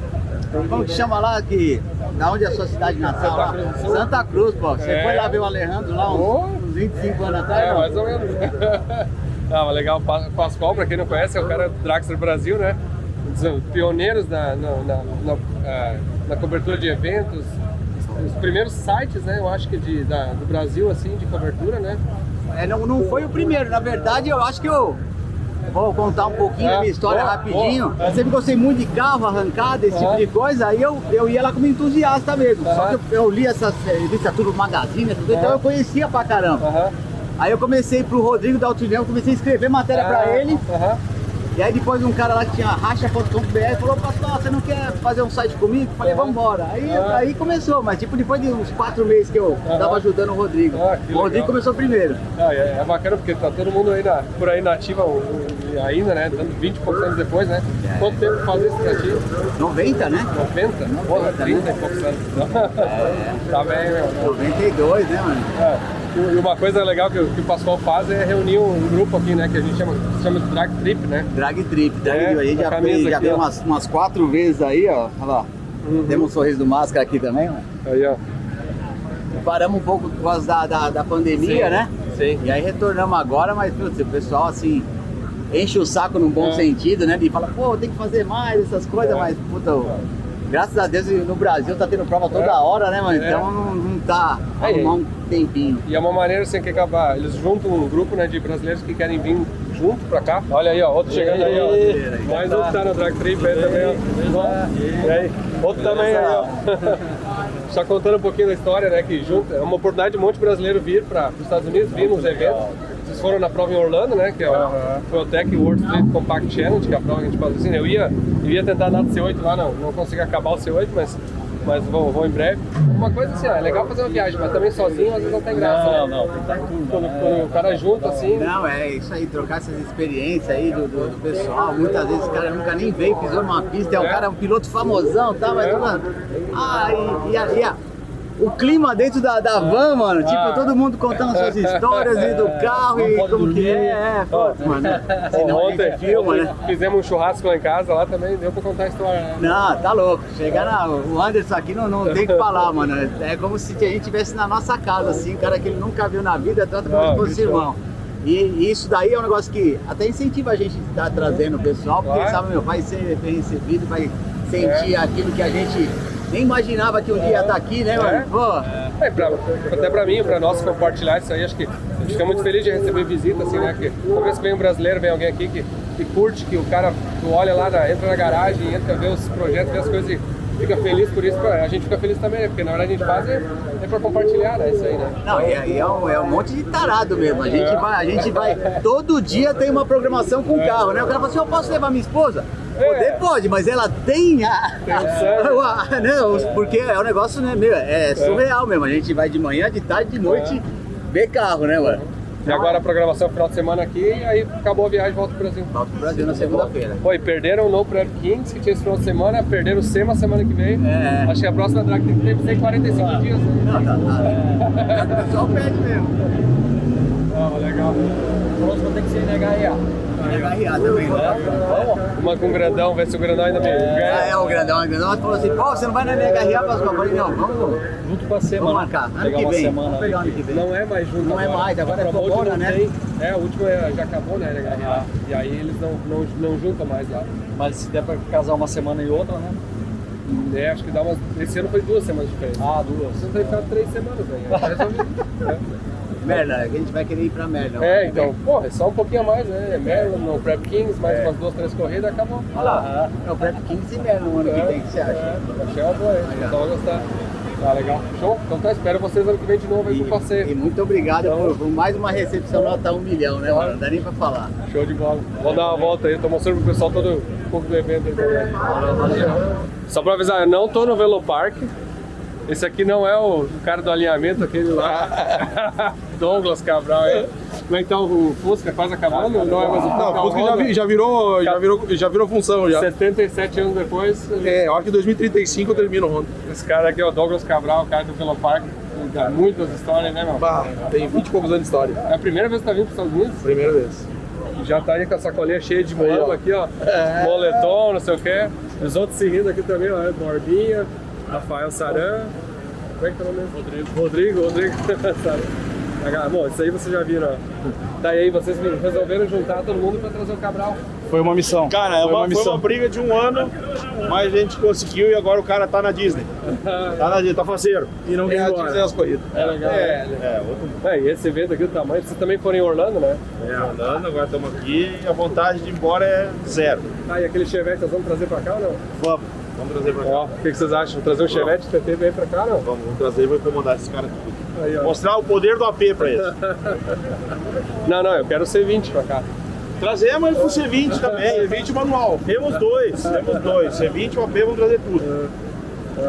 Como que chama lá? Da onde é a sua cidade natal? Santa Cruz do Sul. Santa Cruz, pô. Você foi lá ver o Alejandro lá uns 25 anos atrás? É, não? mais ou menos. Não, mas legal, o Pascoal, pra quem não conhece, é o cara do Dragster Brasil, né? Um dos pioneiros na cobertura de eventos, os primeiros sites, né? Eu acho que do Brasil, assim, de cobertura, né? Não foi o primeiro, na verdade eu acho que eu vou contar um pouquinho da minha história rapidinho. Eu sempre gostei muito de carro, arrancada, esse tipo de coisa, aí eu ia lá como entusiasta mesmo. Só que eu li essas revistas, tudo magazine, tudo, então eu conhecia pra caramba. Aí eu comecei pro Rodrigo da Altrinel, comecei a escrever matéria pra ele. E aí depois um cara lá que tinha racha.com.br falou, Pascoal, você não quer fazer um site comigo? Falei, vambora. Aí começou, mas tipo depois de uns 4 meses que eu tava ajudando o Rodrigo. O Rodrigo começou primeiro. É bacana porque tá todo mundo aí por aí na ativa ainda, né? Dando 20 e poucos anos depois, né? Quanto tempo faz isso pra ti? 90, né? 90? Porra, 30 e poucos anos. Tá bem, meu. 92, né, mano? E uma coisa legal que o Pascoal faz é reunir um grupo aqui, né? Que a gente chama de Drag Trip, né? Drag Trip. A gente já veio umas 4 vezes aí, ó. Olha lá. Temos um sorriso do Máscara aqui também, ó. Aí, ó. Paramos um pouco por causa da pandemia, Sim, né? Sim. E aí retornamos agora, mas putz, o pessoal assim enche o saco num bom sentido, né? De fala, pô, tem que fazer mais essas coisas, mas puta, graças a Deus no Brasil tá tendo prova toda hora, né, mano? Então não tá arrumar um tempinho. E é uma maneira assim que acabar. Eles juntam um grupo, né, de brasileiros que querem vir junto pra cá. Olha aí, ó, outro chegando aí, ó. Mais um que tá no Drag Trip aí também, ó. E aí, outro também aí, ó. Só contando um pouquinho da história, né, que junto, é uma oportunidade de um monte de brasileiro vir para os Estados Unidos, vir nos eventos. Vocês foram na prova em Orlando, né, que é o Protec World Street Compact Challenge, que é a prova que a gente patrocina. Eu ia tentar dar do C8 lá, não consegui acabar o C8, mas vou em breve. Uma coisa assim, ó, é legal fazer uma viagem, mas também sozinho às vezes não tem graça. Não, tem que estar tudo. Quando o cara junto assim... Não, é isso aí, trocar essas experiências aí do pessoal. Muitas vezes o cara nunca nem veio, pisou numa pista, é um cara, um piloto famosão, tá? Mas, mano, o clima dentro da van, mano, tipo, todo mundo contando suas histórias e do carro e como que mano. Senão a gente filma, né? Fizemos um churrasco lá em casa, lá também, deu pra contar a história, né? Não, tá louco. Chegar o Anderson aqui não tem que falar, mano. É como se a gente estivesse na nossa casa, assim, cara que ele nunca viu na vida, trata como se fosse irmão. E isso daí é um negócio que até incentiva a gente a estar trazendo o pessoal, porque sabe, vai ser bem recebido, vai sentir aquilo que a gente nem imaginava que um dia ia estar aqui, né, mano? Pô. Até pra mim, pra nós compartilhar isso aí, acho que a gente fica muito feliz de receber visita, assim, né? Que uma vez que vem um brasileiro, vem alguém aqui que curte, que o cara, tu olha lá, entra na garagem, entra ver os projetos, vê as coisas fica feliz por isso, a gente fica feliz também, né? Porque na verdade a gente faz é pra compartilhar, né? Isso aí, né? Não, é um monte de tarado mesmo. A gente vai, todo dia tem uma programação com o carro, né? O cara fala assim, eu posso levar minha esposa? Poder pode, mas ela tem não, porque é um negócio, né, meu, é surreal mesmo. A gente vai de manhã, de tarde, de noite ver carro, né, mano? E agora a programação final de semana aqui, e aí acabou a viagem e volta pro Brasil. Volta pro Brasil na segunda-feira. Pô, e perderam o No Prep Kings, que tinha esse final de semana, perderam o SEMA semana que vem. Acho que a próxima drag tem que ter 45 dias. Não, tá. O pessoal pede mesmo. Legal. O próximo tem que ser NHRA. NHRA também, né? Uma com o grandão, ver se o grandão ainda me ganha. O grandão falou assim, pô, você não vai na NHRA, Pascoal? Eu falei, não, vamos Junto com a semana. vamos marcar. Ano que vem, vamos pegar ano que vem. Não é mais junto. Não é mais, agora é corona, né? A última já acabou, né, NHRA. E aí eles não juntam mais lá. Mas se der pra casar uma semana e outra, né? Acho que dá umas... Esse ano foi 2 semanas de diferença. 2. Você vai ficar 3 semanas aí. Merda, a gente vai querer ir pra Merda. Então, porra, é só um pouquinho a mais, né? Merda, no Prep Kings, mais umas 2, 3 corridas, acabou. Olha lá, é o Prep 15 e Merda no ano que vem, o que você acha? Achei uma boa aí, o pessoal vai gostar. Tá legal. Show? Então tá, espero vocês ano que vem de novo aí pro passeio. E muito obrigado por mais uma recepção nota 1 milhão, né, mano? Não dá nem pra falar. Show de bola. Vamos dar uma volta aí, tô mostrando pro pessoal todo um pouco do evento aí também. Valeu. Só pra avisar, eu não tô no Velopark. Esse aqui não é o cara do alinhamento, aquele lá. Douglas Cabral aí. Como é que tá o Fusca? Quase acabando? Não é mais o Fusca? Não, o Fusca já virou função já. 77 anos depois. Eu acho que em 2035 eu termino o Honda. Esse cara aqui é o Douglas Cabral, o cara do Velopark. Muitas histórias, né, meu? Tem 20 e poucos anos de história. É a primeira vez que tá vindo para os Estados Unidos? Primeira vez. E já tá aí com a sacolinha cheia de mola aqui, ó. Moletom, não sei o que. Os outros se rindo aqui também, ó. Borbinha, Rafael Saran. Como é que tá o nome dele? Rodrigo Saran. Bom, isso aí vocês já viram, ó. Daí vocês resolveram juntar todo mundo pra trazer o Cabral. Foi uma missão. Cara, foi uma briga de 1 ano, mas a gente conseguiu e agora o cara tá na Disney. Tá faceiro. E não ganhar as corridas. É legal. E esse evento aqui do tamanho, vocês também foram em Orlando, né? Orlando, agora estamos aqui e a vontade de ir embora é zero. E aquele Chevette nós vamos trazer pra cá ou não? Vamos trazer pra cá. Ó, o que vocês acham? Trazer um Chevette TT bem pra cá, não? Vamos trazer e vou incomodar esses caras tudo. Aí, ó. Mostrar o poder do AP pra eles. Não, eu quero o C20 pra cá. Trazemos o C20 também, C20 manual. Temos dois. C20 e o AP vamos trazer tudo.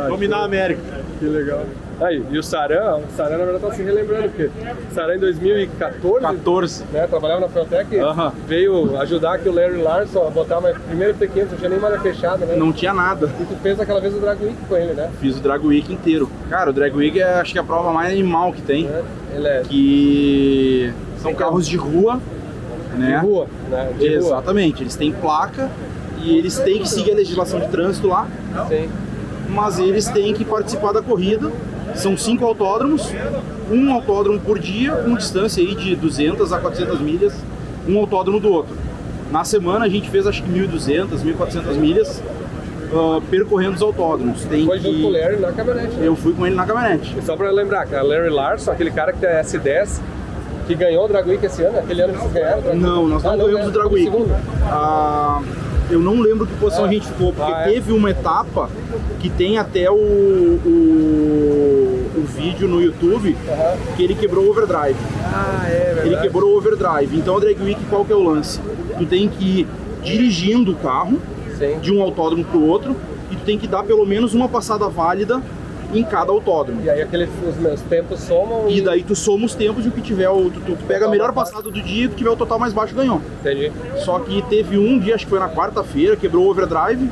Dominar a América. Que legal. Aí, e o Saran na verdade tá se relembrando, porque o Saran em 2014, né, trabalhava na Feltec, veio ajudar aqui o Larry Larson a botar uma primeira T500, não tinha nem malha fechada, né? Não tinha nada. E tu fez aquela vez o Drag Week com ele, né? Fiz o Drag Week inteiro. Cara, o Drag Week acho que é a prova mais animal que tem. Ele é que são carros de rua, né? De rua, né? De Exatamente, rua. Eles têm placa e eles têm que seguir a legislação de trânsito lá. Sim. Mas eles têm que participar da corrida. São 5 autódromos, um autódromo por dia, com distância aí de 200 a 400 milhas, um autódromo do outro. Na semana a gente fez acho que 1.200, 1.400 milhas percorrendo os autódromos. Foi junto com o Larry na caminhonete, né? Eu fui com ele na caminhonete. E só pra lembrar, que a Larry Larson, aquele cara que tem a S10, que ganhou o Drag Week esse ano, aquele ano que vocês ganharam o Drag Week? Não, nós não ganhamos o Drag Week. Eu não lembro que posição a gente ficou, porque teve uma etapa que tem até o vídeo no YouTube que ele quebrou o overdrive. É verdade. Ele quebrou o overdrive. Então a Drag Week, qual que é o lance? Tu tem que ir dirigindo o carro de um autódromo pro outro e tu tem que dar pelo menos uma passada válida em cada autódromo. E aí os meus tempos somam e daí tu soma os tempos e o que tiver, tu pega a melhor passada do dia e o que tiver o total mais baixo ganhou. Entendi. Só que teve um dia, acho que foi na quarta-feira, quebrou o overdrive,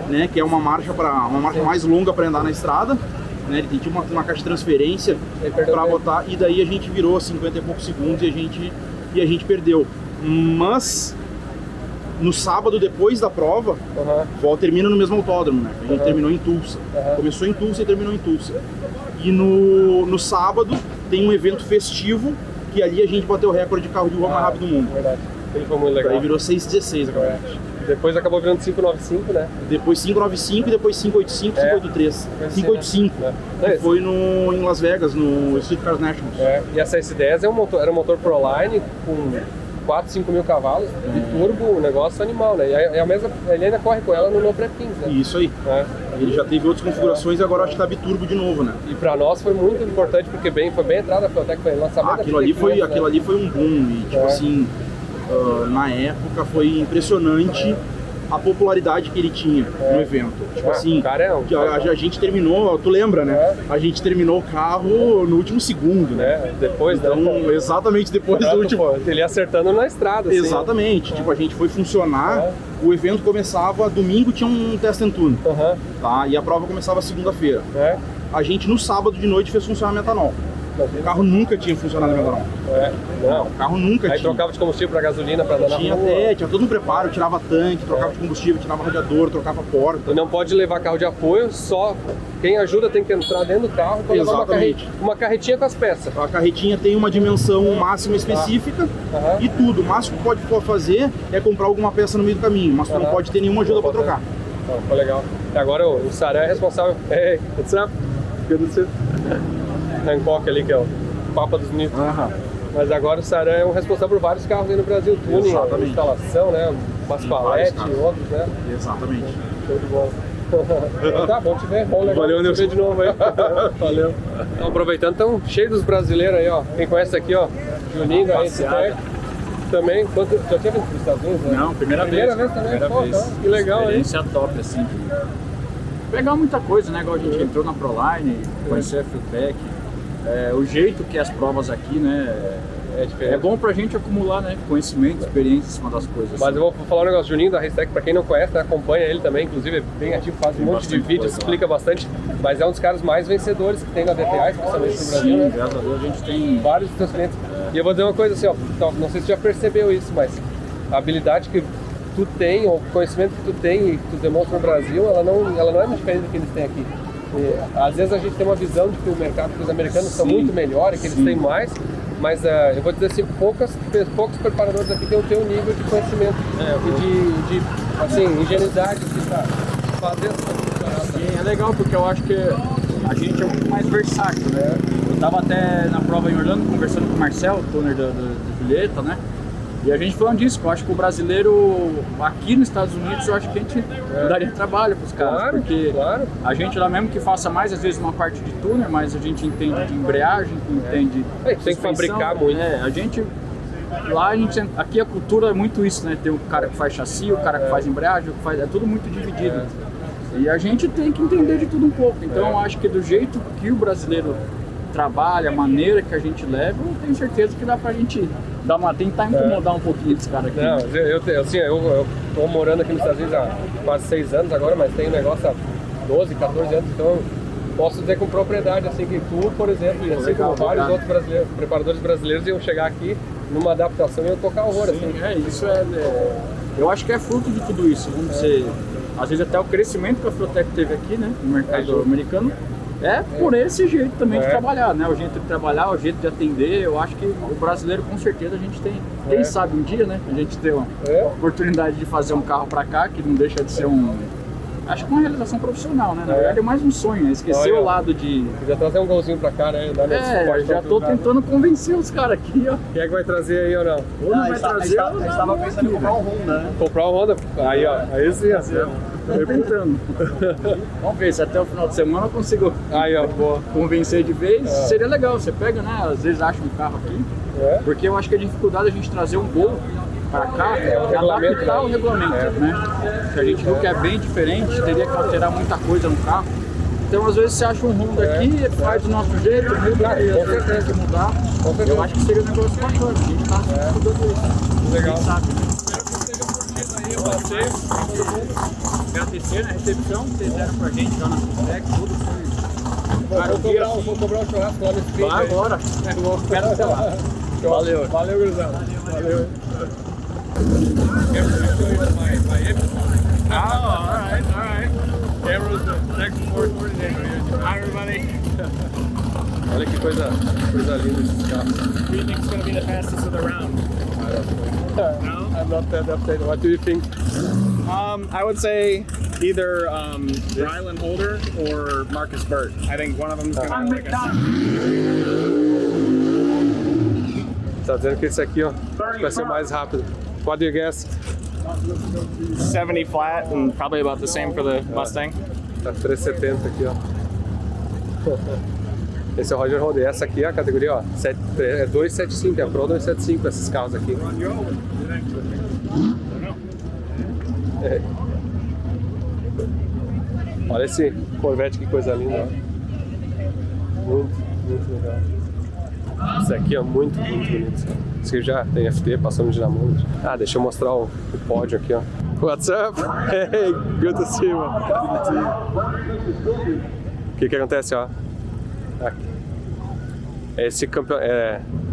né, que é uma marcha mais longa para andar na estrada, né, ele tinha uma caixa de transferência para botar e daí a gente virou 50 e poucos segundos e a gente perdeu. Mas no sábado, depois da prova, termina no mesmo autódromo, né? A gente terminou em Tulsa. Começou em Tulsa e terminou em Tulsa. E no sábado tem um evento festivo, que ali a gente bateu o recorde de carro de rua mais rápido do mundo. Verdade. Ele foi muito legal. Aí virou 6,16 a caminhonete. Depois acabou virando 595, né? Depois 595 e depois 585, 583. 585. Que foi em Las Vegas, no Street Cars Nationals. E essa S10 era um motor Proline com 4, 5 mil cavalos de turbo, um negócio animal, né? E ele ainda corre com ela no No Prep 15, né? Isso aí. Ele já teve outras configurações e agora acho que tá biturbo de novo, né? E pra nós foi muito importante, porque foi bem a entrada da Fueltec, foi o lançamento aquilo ali foi um boom e tipo assim, na época foi impressionante a popularidade que ele tinha no evento. Tipo assim, a gente terminou, tu lembra, né? A gente terminou o carro no último segundo, né? Depois, então, exatamente depois do último. Ele acertando na estrada, exatamente. Tipo, a gente foi funcionar, o evento começava, domingo tinha um test and tune, tá? E a prova começava segunda-feira. A gente no sábado de noite fez funcionar metanol. O carro nunca tinha funcionado metanol. Não. O carro nunca tinha. Aí trocava de combustível para gasolina, para dar na rua. Tinha todo um preparo, tirava tanque, trocava de combustível, tirava radiador, trocava porta. E não pode levar carro de apoio, só quem ajuda tem que entrar dentro do carro para levar uma carretinha com as peças. A carretinha tem uma dimensão máxima específica e tudo. O máximo que pode fazer é comprar alguma peça no meio do caminho, mas tu não pode ter nenhuma ajuda para trocar. Foi legal. E agora o Saran é responsável. Hey, what's up? Good to see you. Hancock ali, que é o Papa dos Nitos. Mas agora o Saran é o responsável por vários carros aí no Brasil, tuning, instalação, né? Umas paletes e outros, né? Exatamente. Show de bola. Tá bom te ver, bom legal. Valeu, te ver de novo aí. Valeu. Então, aproveitando, estão cheios dos brasileiros aí, ó. Quem conhece aqui, ó, Juninho aí, também. Já tinha vindo para os Estados Unidos, né? Não, primeira vez também. Primeira vez. Que legal, hein? Experiência top, assim. Pegar muita coisa, né? Igual a gente entrou na Proline, conhecer a Fueltec. O jeito que as provas aqui, né? É bom pra gente acumular, né? Conhecimento, experiência em cima das coisas. Mas eu vou falar um negócio, Juninho da Racetec, pra quem não conhece, né, acompanha ele também, inclusive é bem ativo, faz um monte de vídeos, explica bastante, mas é um dos caras mais vencedores que tem na DTA, especialmente no Brasil, né? Graças a Deus a gente tem vários dos seus clientes. E eu vou dizer uma coisa assim, ó, não sei se você já percebeu isso, mas a habilidade que tu tem, ou o conhecimento que tu tem e que tu demonstra no Brasil, ela não é muito diferente do que eles têm aqui. E, às vezes a gente tem uma visão de que o mercado dos americanos são muito melhores, que eles têm mais, mas eu vou dizer assim, poucos preparadores aqui têm o teu nível de conhecimento e de assim, ingenuidade de fazer essa funcionar. É legal porque eu acho que a gente é um pouco mais versátil, né? Eu estava até na prova em Orlando conversando com o Marcel, o toner da Julieta, né? E a gente falando disso, que eu acho que o brasileiro aqui nos Estados Unidos, eu acho que a gente daria trabalho para os caras, porque a gente lá mesmo que faça mais, às vezes, uma parte de tuner, mas a gente entende de embreagem, entende tem que fabricar muito. A gente, aqui a cultura é muito isso, né? Tem o cara que faz chassi, o cara que faz embreagem, é tudo muito dividido. E a gente tem que entender de tudo um pouco, então eu acho que do jeito que o brasileiro trabalha, a maneira que a gente leva, eu tenho certeza que dá pra gente tentar incomodar um pouquinho esse cara aqui. Não, eu tô morando aqui nos Estados Unidos há quase 6 anos agora, mas tenho negócio há 12, 14 anos, então posso dizer com propriedade, assim, que tu, por exemplo, e assim como vários outros preparadores brasileiros iam chegar aqui numa adaptação e iam tocar horror, assim. Isso eu acho que é fruto de tudo isso, vamos dizer, às vezes até o crescimento que a Fueltec teve aqui, né, no mercado americano, por esse jeito também de trabalhar, né? O jeito de trabalhar, o jeito de atender. Eu acho que o brasileiro, com certeza, a gente tem. Quem sabe um dia, né? A gente ter uma oportunidade de fazer um carro pra cá, que não deixa de ser acho que uma realização profissional, né? Na verdade é mais um sonho, né? Esquecer o lado de... Já trazer um golzinho pra cá, né? Já tô tentando convencer os caras aqui, ó. Quem é que vai trazer aí ou não? Ou não vai trazer, ou não. A gente tava pensando em comprar um Honda, né? Comprar um Honda? Aí, ó. Aí sim, tentando. Vamos ver se até o final de semana eu consigo convencer de vez. Seria legal, você pega, né? Às vezes acha um carro aqui, porque eu acho que a dificuldade é a gente trazer um Gol para cá é adaptar o regulamento, né? Que a gente viu que é bem diferente, teria que alterar muita coisa no carro. Então às vezes você acha um Honda aqui, faz do nosso jeito, muda, e às vezes tem que mudar. Eu acho que seria um negócio bacana, a gente está estudando isso. Legal. Quem sabe, né? Eu passeio, todo mundo. Agradecer na recepção que vocês deram pra gente lá na Fueltec, tudo foi. Vou cobrar um churrasco lá nesse vídeo. Vai agora. Espera até lá. Valeu. Valeu, gurizada. Valeu. Alright. Camera's the next fourth coordinator. Hi, everybody. Olha que coisa linda esses carros. Who do you think is going to be the fastest of the round? No? I'm not that updated. What do you think? I would say either Rylan Holder or Marcus Burt. I think one of them is going to make us. Tá dizendo que esse aqui, ó, vai ser mais rápido. What do you guess? 70 flat and probably about the same for the Mustang. Tá 370 aqui, ó. Esse é o Roger Road. Essa aqui é a categoria, ó. É 275, é a Pro 275 esses carros aqui. É. Olha esse Corvette, que coisa linda, ó. Muito legal. Esse aqui é muito bonito. Esse aqui já tem FT, passou no Dinamundo. Ah, deixa eu mostrar o pódio aqui, ó. What's up? Hey, good to see you. O que acontece, ó? Aqui.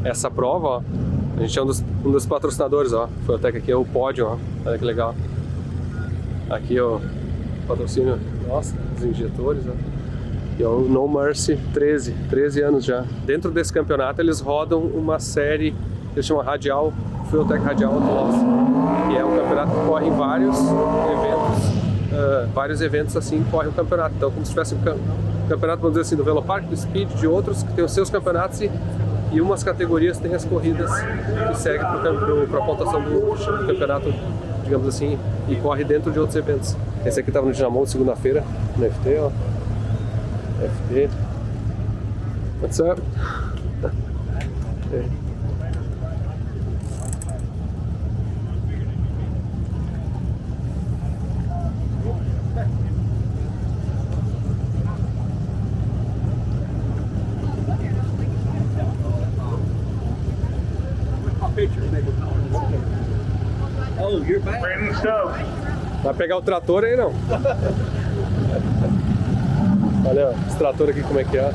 Essa prova, ó, a gente é um dos patrocinadores, ó. Foi até que aqui é o pódio, ó. Olha que legal. Aqui, ó, patrocínio, nossa, dos injetores, ó. E é o No Mercy 13 anos já. Dentro desse campeonato eles rodam uma série, eles chamam Radial, Fueltech Radial Outlaws, que é um campeonato que corre em vários eventos assim, corre o campeonato. Então, como se tivesse um campeonato, vamos dizer assim, do Velopark, do Speed, de outros que tem os seus campeonatos e umas categorias tem as corridas que seguem para a pontuação do campeonato, digamos assim, e corre dentro de outros eventos. Esse aqui estava no Dinamundo segunda-feira, no FT, ó. FT. What's up? Oh, you're back. Vai pegar o trator aí, não? Olha, ó, esse trator aqui como é que é.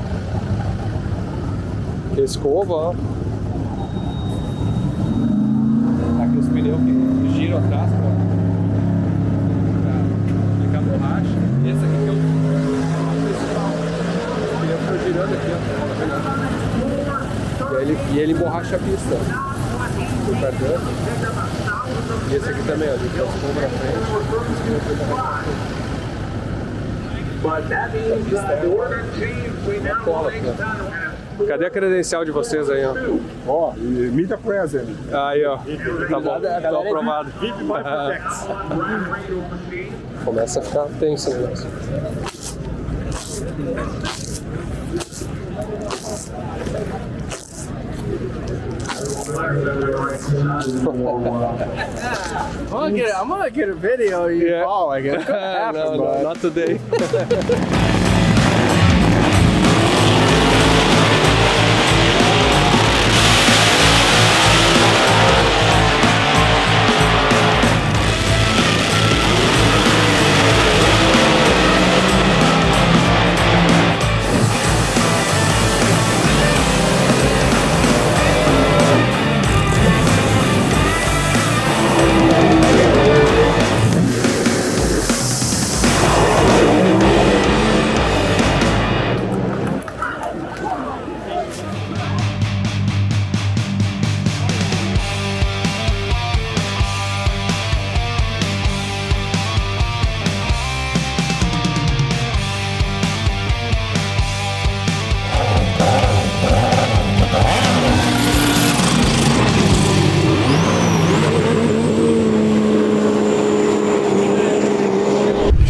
Aqui a escova, ó. Aqui os pneus que giram atrás pra ficar borracha. Esse aqui que é o principal. Os pneus estão girando aqui, ó. E ele emborracha a pista. O cardan. E esse aqui também, ó. Ele tem a escova na frente. Cadê a credencial de vocês aí, ó? Ó, meet a present. Aí, ó. Tá bom, tá aprovado. Começa a ficar tenso o negócio. I'm gonna get a video of you fall, I guess. No, not today.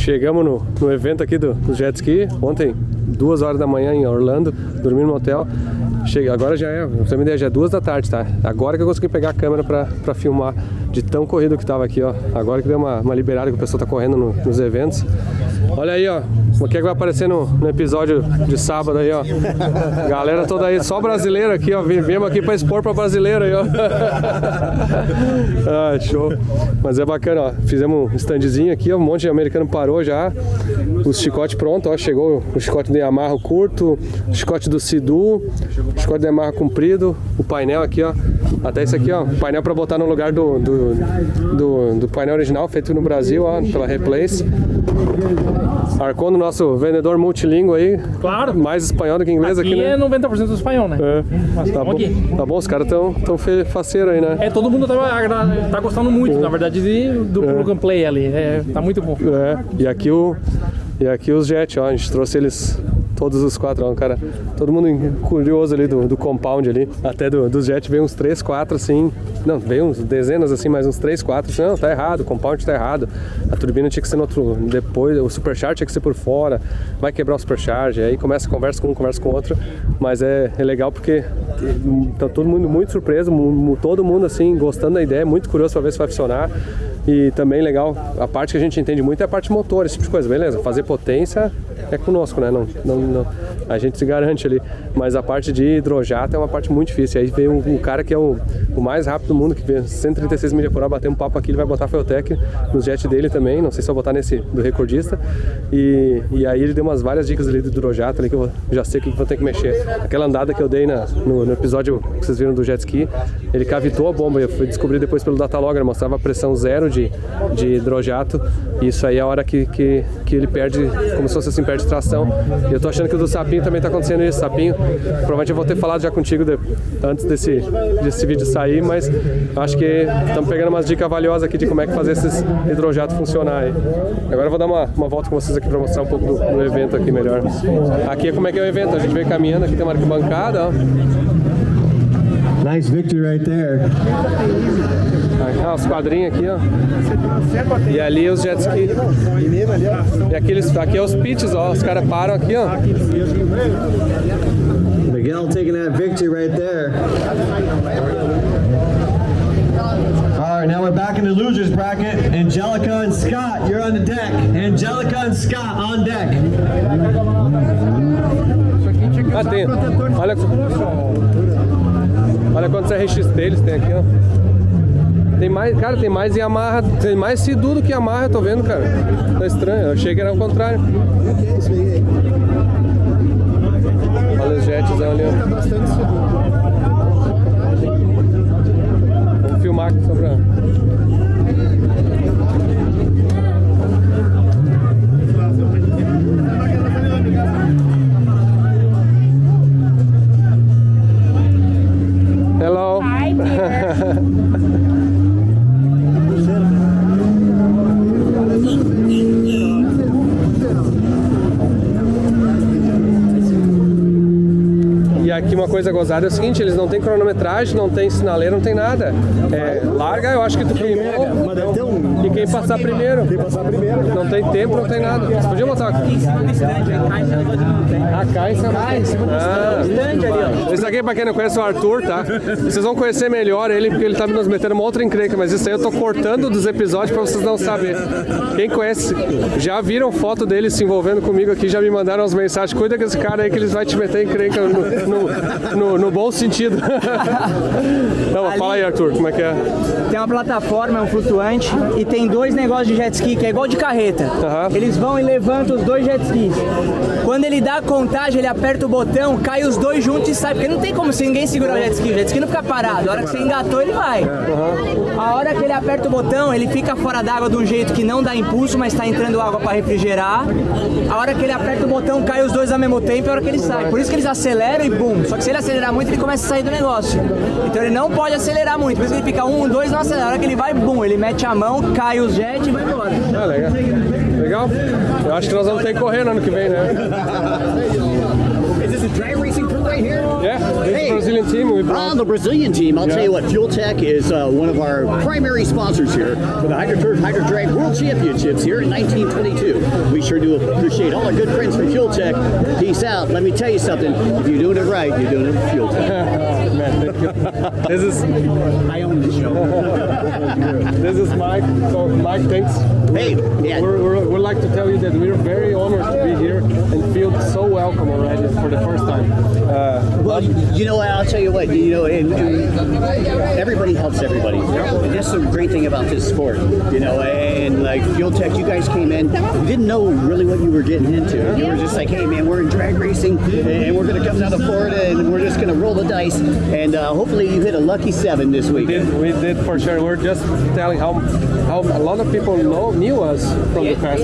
Chegamos no evento aqui do jet ski, ontem, 2 horas da manhã em Orlando, dormi no hotel. Agora já é, pra você ter uma ideia, já é 2 da tarde, tá? Agora que eu consegui pegar a câmera pra filmar, de tão corrido que tava aqui, ó. Agora que deu uma liberada que o pessoal tá correndo nos eventos. Olha aí, ó, o que é que vai aparecer no episódio de sábado aí, ó. Galera toda aí, só brasileiro aqui, ó. Viemos aqui pra expor pra brasileiro aí, ó. Ah, show. Mas é bacana, ó. Fizemos um standzinho aqui, ó. Um monte de americano parou já. Os chicotes pronto, ó. Chegou o chicote de Yamaha curto, o chicote do Sidu, o chicote de Yamaha comprido, o painel aqui, ó. Até esse aqui, ó. Painel pra botar no lugar do painel original, feito no Brasil, ó. Pela Replace. Arcon, nosso vendedor multilingüe aí. Claro. Mais espanhol do que inglês aqui, né? É 90% do espanhol, né? É. Mas Tá bom, aqui. tá bom, os caras tão faceiros aí, né? É, todo mundo tá gostando muito, na verdade, do plug and play ali. É, tá muito bom. É. E aqui os Jet, ó, a gente trouxe eles todos os 4, cara. Todo mundo curioso ali do compound ali. Até do jet veio uns 3, 4 assim. Não, veio uns dezenas assim, mas uns 3, 4 assim, não, tá errado, o compound tá errado. A turbina tinha que ser no outro, depois, o supercharge tinha que ser por fora, vai quebrar o supercharge, aí começa a conversa com um, conversa com o outro, mas é legal porque tá todo mundo muito surpreso, todo mundo assim, gostando da ideia, muito curioso pra ver se vai funcionar. E também legal, a parte que a gente entende muito é a parte motor, esse tipo de coisa, beleza? Fazer potência é conosco, né? Não, a gente se garante ali, mas a parte de hidrojato é uma parte muito difícil. Aí veio um cara que é o mais rápido do mundo, que vê 136 milhas por hora, bater um papo aqui, ele vai botar Fueltech no jet dele também, não sei se eu vou botar nesse do recordista. E aí ele deu várias dicas ali do hidrojato ali que eu já sei o que vou ter que mexer. Aquela andada que eu dei no episódio que vocês viram do jet ski, ele cavitou a bomba, eu fui descobrir depois pelo datalogger, mostrava a pressão zero de hidrojato, e isso aí é a hora que ele perde, como se fosse assim, perde tração. E eu tô achando que o do sapinho também tá acontecendo isso. Sapinho, provavelmente eu vou ter falado já contigo antes desse vídeo sair, mas acho que estamos pegando umas dicas valiosas aqui de como é que fazer esses hidrojatos funcionar aí. Agora eu vou dar uma volta com vocês aqui para mostrar um pouco do evento aqui melhor. Aqui é como é que é o evento, a gente vem caminhando, aqui tem uma arquibancada, ó. Nice victory right there. Os quadrinhos aqui, ó. E ali os jet ski. E aqui é os pitches, ó. Os caras param aqui, ó. Miguel taking that victory right there. All right, now we're back in the losers bracket. Angelica and Scott, you're on the deck. Angelica and Scott on deck. Tem. Olha quantos RXT eles têm aqui, ó. Tem mais, cara, tem mais Yamaha, tem mais Sidu do que Yamaha, eu tô vendo, cara. Tá estranho, eu achei que era o contrário. Olha os jets ali, ó. Vamos filmar aqui só pra... Hello. Hi, dear. E aqui uma coisa gozada é o seguinte, eles não tem cronometragem, não tem sinaleiro, não tem nada. Larga, eu acho que tu queimou. E quem passar primeiro. Não tem tempo, não tem nada. Você podia botar a caixa. Esse aqui, pra quem não conhece, é o Arthur, tá? Vocês vão conhecer melhor ele, porque ele tá nos metendo uma outra encrenca, mas isso aí eu tô cortando dos episódios pra vocês não saberem. Quem conhece, já viram foto dele se envolvendo comigo aqui, já me mandaram as mensagens. Cuida com esse cara aí que eles vão te meter encrenca no bom sentido. Então, fala aí, Arthur, como é que é? Tem uma plataforma, é um flutuante, e tem 2 negócios de jet ski, que é igual de carreta. Eles vão e levantam os 2 jet skis. Quando ele dá a contagem, ele aperta o botão, cai os 2 juntos e sai, porque não tem como se ninguém segurar o jet ski não fica parado. A hora que você engatou, ele vai. A hora que ele aperta o botão, ele fica fora d'água de um jeito que não dá impulso, mas tá entrando água para refrigerar. A hora que ele aperta o botão, cai os 2 ao mesmo tempo, é a hora que ele sai. Por isso que eles aceleram e bum. Só que se ele acelerar muito, ele começa a sair do negócio. Então ele não pode acelerar muito, por isso que ele fica 1, 2, não acelera. A hora que ele vai, bum, ele mete a mão, cai os jet e vai embora. Legal. Legal? Eu acho que nós vamos ter que correr no ano que vem, né? Is this a drag racing crew right here? Yeah, this is the Brazilian team. We brought... the Brazilian team. I'll tell you what, Fueltech is one of our primary sponsors here for the Hydro Drag World Championships here in 1922. We sure do appreciate all our good friends from Fueltech. Peace out. Let me tell you something. If you're doing it right, you're doing it with Fueltech. Man, thank you. This is... I own the show. This is Mike. So, Mike, thanks. Hey, yeah. We'd like to tell you that we're very honored to be here and feel so welcome already for the first time. Well, you know, I'll tell you what, you know, and everybody helps everybody. And that's the great thing about this sport, you know, and like Fueltech, you guys came in, you didn't know really what you were getting into. You were just like, hey man, we're in drag racing and we're going to come down to Florida and we're just going to roll the dice and hopefully you hit a lucky 7 this week. We did for sure. We're just telling how a lot of people knew us from the past.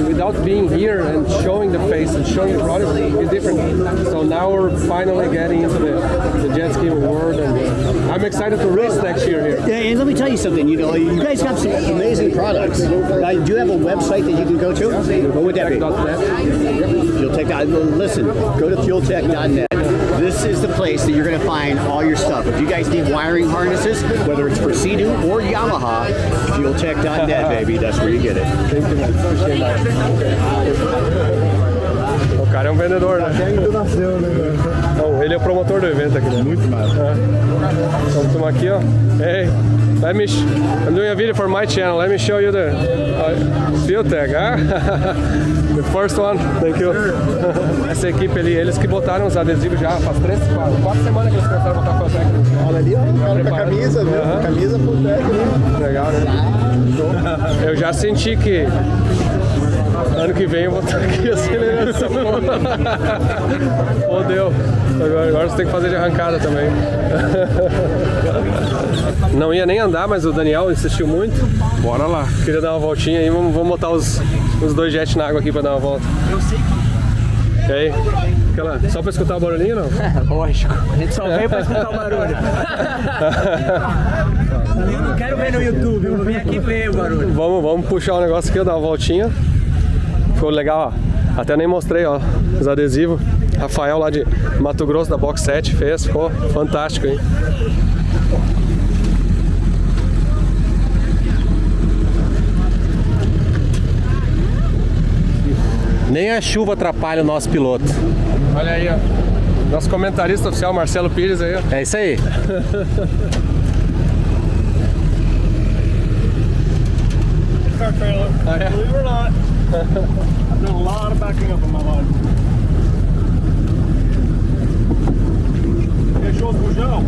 Without being here and showing the face and showing the product, it's different. So now we're finally getting into the jet ski world, and I'm excited to race next year here. Yeah, and let me tell you something. You know, you guys have some amazing products. Do you have a website that you can go to? What would that be? FuelTech. Listen, go to fueltech.net. This is the place that you're going to find all your stuff. If you guys need wiring harnesses, whether it's for Sea-Doo or Yamaha, fueltech.net, baby. That's where you get it. Thank you, man. Appreciate that. O cara é um vendedor, né? Não, ele é o promotor do evento aqui, né? Muito massa. Vamos tomar aqui, ó. Hey, I'm doing a video for my channel. Let me show you the FuelTech, huh? The first one. Thank you. Essa equipe ali, eles que botaram os adesivos já faz 4 semanas que eles começaram a botar FuelTech. Olha ali, ó, cara com a camisa, viu? Camisa FuelTech, né? Legal, né? Eu já senti que ano que vem eu vou estar aqui aceleração. Fodeu. Agora você tem que fazer de arrancada também. Não ia nem andar, mas o Daniel insistiu muito. Bora lá. Queria dar uma voltinha aí, vamos botar os 2 jets na água aqui pra dar uma volta. Eu sei que... E aí? Só pra escutar o barulhinho, não? Lógico. A gente só veio pra escutar o barulho. Eu não quero ver no YouTube, eu vim aqui ver o barulho. Vamos puxar o negócio aqui, dar uma voltinha. Ficou legal, ó. Até nem mostrei, ó, os adesivos. Rafael lá de Mato Grosso, da Box 7, fez. Ficou fantástico, hein? Nem a chuva atrapalha o nosso piloto. Olha aí, ó. Nosso comentarista oficial, Marcelo Pires aí, ó. É isso aí. Car trailer. Oh, yeah. Believe it or not, I've done a lot of backing up in my life. Yeah, show us bujão.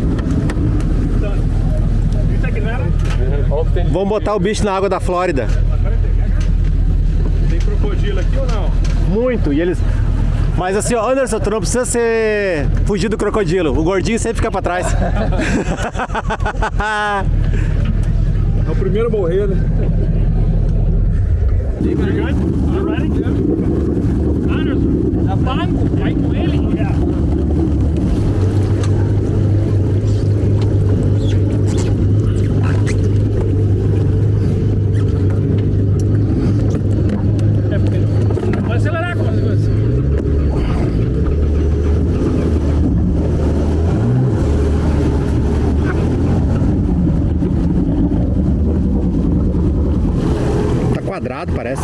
You taking that? Vamos botar o bicho na água da Flórida. Tem crocodilo aqui ou não? Muito, e eles... Mas assim, ó, Anderson, tu não precisa fugir do crocodilo. O gordinho sempre fica pra trás. É o primeiro a morrer, né? You good? You ready? Anderson, tá pago? Vai com ele? Yeah. Vai acelerar com as coisas. Tá quadrado, parece.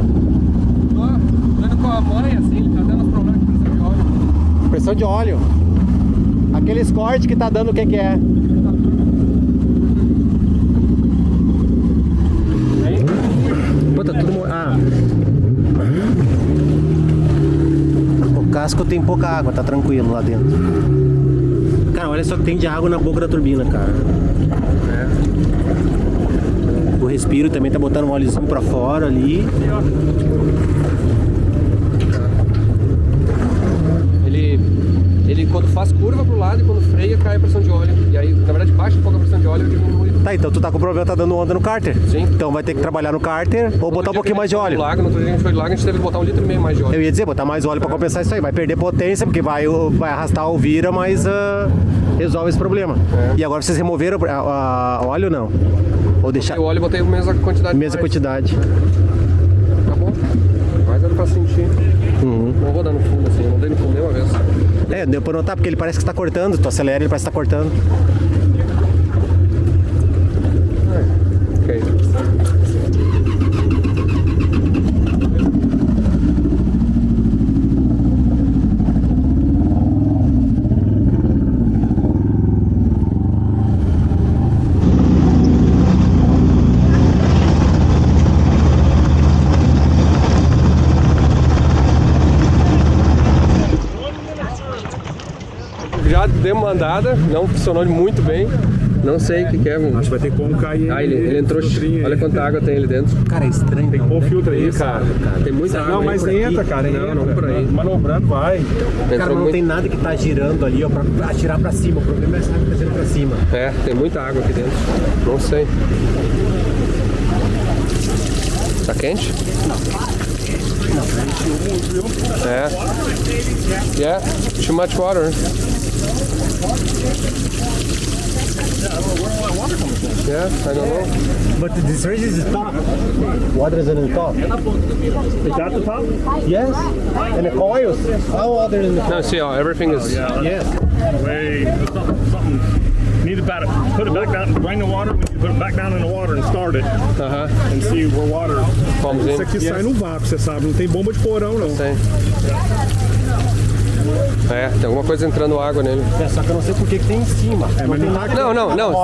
ó. Tô dando com a mãe, assim, ele tá dando problemas de pressão de óleo. Pressão de óleo. Aqueles cortes que tá dando o que é. Puta, tudo... O casco tem pouca água, tá tranquilo lá dentro. Cara, olha só que tem de água na boca da turbina, cara. O respiro também tá botando um óleozinho pra fora ali. Ele quando faz curva pro lado e quando freia cai a pressão de óleo. E aí, na verdade, baixa um pouco a pressão de óleo e diminui. Tá, então tu tá com o problema, tá dando onda no cárter. Sim. Então vai ter que trabalhar no cárter ou botar um pouquinho mais de óleo. No outro dia que a gente foi do lago, a gente teve que botar 1,5 litro mais de óleo. Eu ia dizer, botar mais óleo pra compensar isso aí. Vai perder potência, porque vai arrastar a Alvira, mas resolve esse problema. E agora vocês removeram a óleo ou não? Ou deixar... O óleo botei a mesma quantidade. Mesma quantidade. Tá bom. Mas era pra sentir. Não vou dar no fundo assim, eu não dei no fundo nenhuma vez. Deu pra notar, porque ele parece que está cortando. Tu acelera, ele parece que está cortando. Ok. Já demos uma andada, não funcionou muito bem. Não sei o que é. Acho que vai ter como cair. Ele entrou. Olha quanta água tem ali dentro. Cara, é estranho. Tem que pôr o filtro aí, cara. Tem muita água. Não, mas entra, cara. Não por aí. Manobrando, vai. Cara, não tem nada que tá girando ali, ó, pra atirar pra cima. O problema é essa água que tá girando pra cima. Tem muita água aqui dentro. Não sei. Tá quente? Não. Yeah, too much water. Yeah, I don't know. But this range is the top. Water is in the top. Is that the top? Yes. And the coils. How other than the top? No, see, everything is... Yes. Wait, something. You need to put it back down, drain the water, we need to put it back down in the water and start it. And see where water comes in. Isso aqui sai no vácuo, você sabe, não tem bomba de porão não. Tem. Tem alguma coisa entrando água nele. Só que eu não sei por que tem em cima.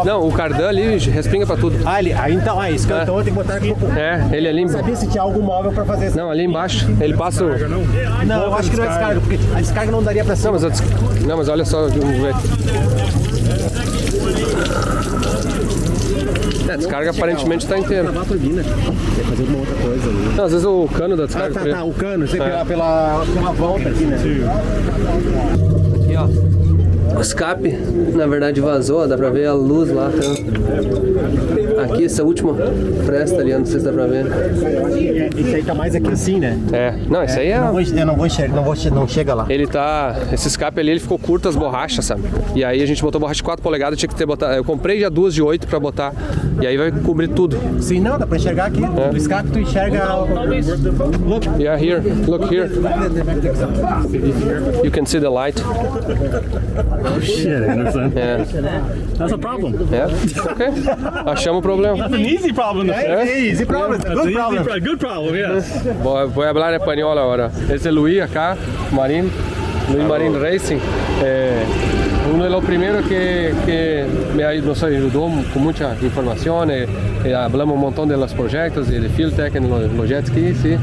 Não, o cardan ali respinga pra tudo. Então, isso que eu tenho que botar aqui. Ele ali embaixo. Eu sabia se tinha algo móvel pra fazer isso. Não, ali embaixo. Ele passa o... Não, eu acho que não é descarga, porque a descarga não daria pra cima. Não, mas olha só, vamos ver. A descarga aparentemente está inteira. Lavar a turbina. Quer fazer alguma outra coisa ali. Não, às vezes o cano da descarga. Tá, o cano, sei pela volta aqui, né? Aqui, ó. O escape, na verdade, vazou, dá pra ver a luz lá. Tá? Aqui, essa última fresta ali, não sei se dá pra ver. Esse aí tá mais aqui assim, né? Não, esse aí é... Eu não vou enxergar, não chega lá. Ele tá... Esse escape ali, ele ficou curto as borrachas, sabe? E aí a gente botou borracha de 4 polegadas, tinha que ter botado... Eu comprei já 2 de 8 pra botar. E aí vai cobrir tudo. Sim, não, dá pra enxergar aqui. No escape tu enxerga... Look. Yeah, here. Look here. You can see the light. Oh shit, Anderson. That's a problem. Okay. Achamos o problema. That's an easy problem. Easy problem. Good problem. Good problem, yes. Voy a hablar español ahora. Este es Luis acá, Marín, Luis Marín Racing. Uno de los primeros que nos ayudó con muchas informaciones. Hablamos un montón de los proyectos de Fueltech en los jet skis, ¿sí?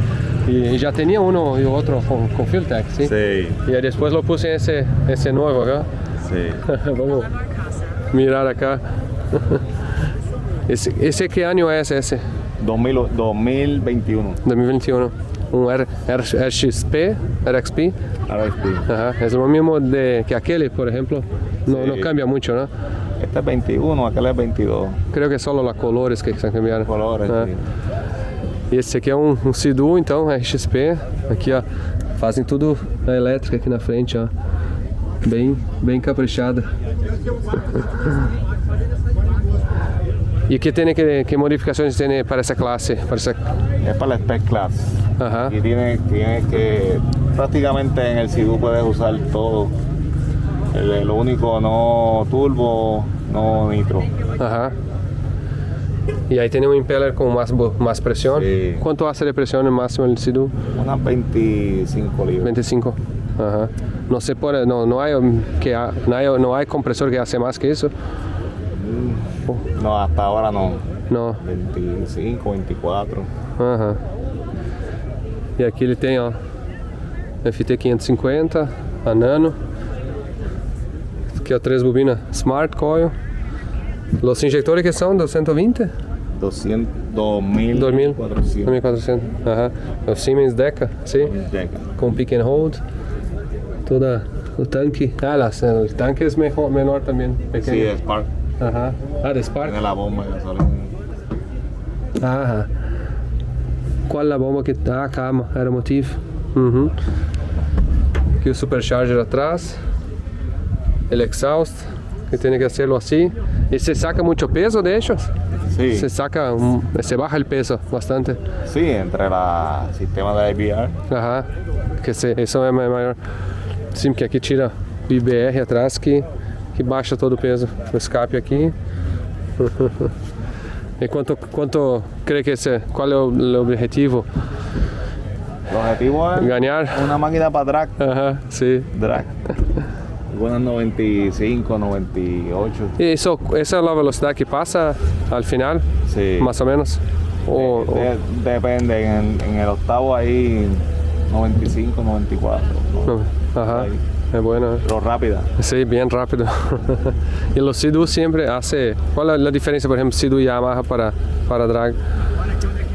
Y ya tenía uno y otro con Fueltech, ¿sí? Sí. Y después lo puse en ese nuevo acá. Sí. Vamos a mirar acá. ¿Ese qué año es ese? 2021. 2021. Un RXP. Ajá. Es lo mismo que aquel, por ejemplo. No cambia mucho, ¿no? Este es 21, aquel es 22. Creo que solo los colores que están cambiando. Colores, sí. E esse aqui é um Sea-Doo, então, RXP. Aqui, ó, fazem tudo a elétrica aqui na frente, ó. Bem caprichada. ¿Y qué modificaciones tiene para esa clase? Es para la Spec Class. Ajá. Y tiene que, prácticamente en el Sea-Doo puedes usar todo. Lo único, no turbo, no nitro. Ajá. Y ahí tiene un impeller con más presión. Sí. ¿Cuánto hace de presión el máximo el Sea-Doo? Unas 25 libras. 25. Ajá. No se puede, no hay compresor que hace más que eso. No, hasta ahora no. No. 25, 24. Aham. E aqui ele tem, ó, FT 550, a Nano. Aqui, ó, 3 bobinas Smart Coil. Los injectores que são 220? 2.400. 2.400. Aham. O Siemens Deca, sim? Deca. Com pick and hold. Toda o tanque. O tanque é menor também. Pequeno. Sí, de Spark. Ajá. Ah, de Spark. Tiene la bomba que sale. Ajá. ¿Cuál la bomba que está? Calma, Aeromotive. Uhum. Aqui o supercharger atrás. El exhaust, que tiene que hacerlo así. ¿Y se saca mucho peso de ellos? Sí. Se baja el peso bastante. Sí, entre la sistema de IBR. Ajá. Eso es maior. Sim, que aqui tira o IBR atrás que baixa todo o peso. O escape aqui. ¿Y cuánto cree que cuál es el objetivo? El objetivo es ganar una máquina para drag. Ajá, sí. Drag. Buenas 95, 98. ¿Y esa es la velocidad que pasa al final? Sí. Más o menos. Depende, en el octavo ahí 95, 94. ¿no? Ajá. Ahí. Es bueno. Pero rápida. Sí, bien rápido. Y los Sea-Doo siempre hace... ¿Cuál es la diferencia, por ejemplo, Sea-Doo y Yamaha para drag?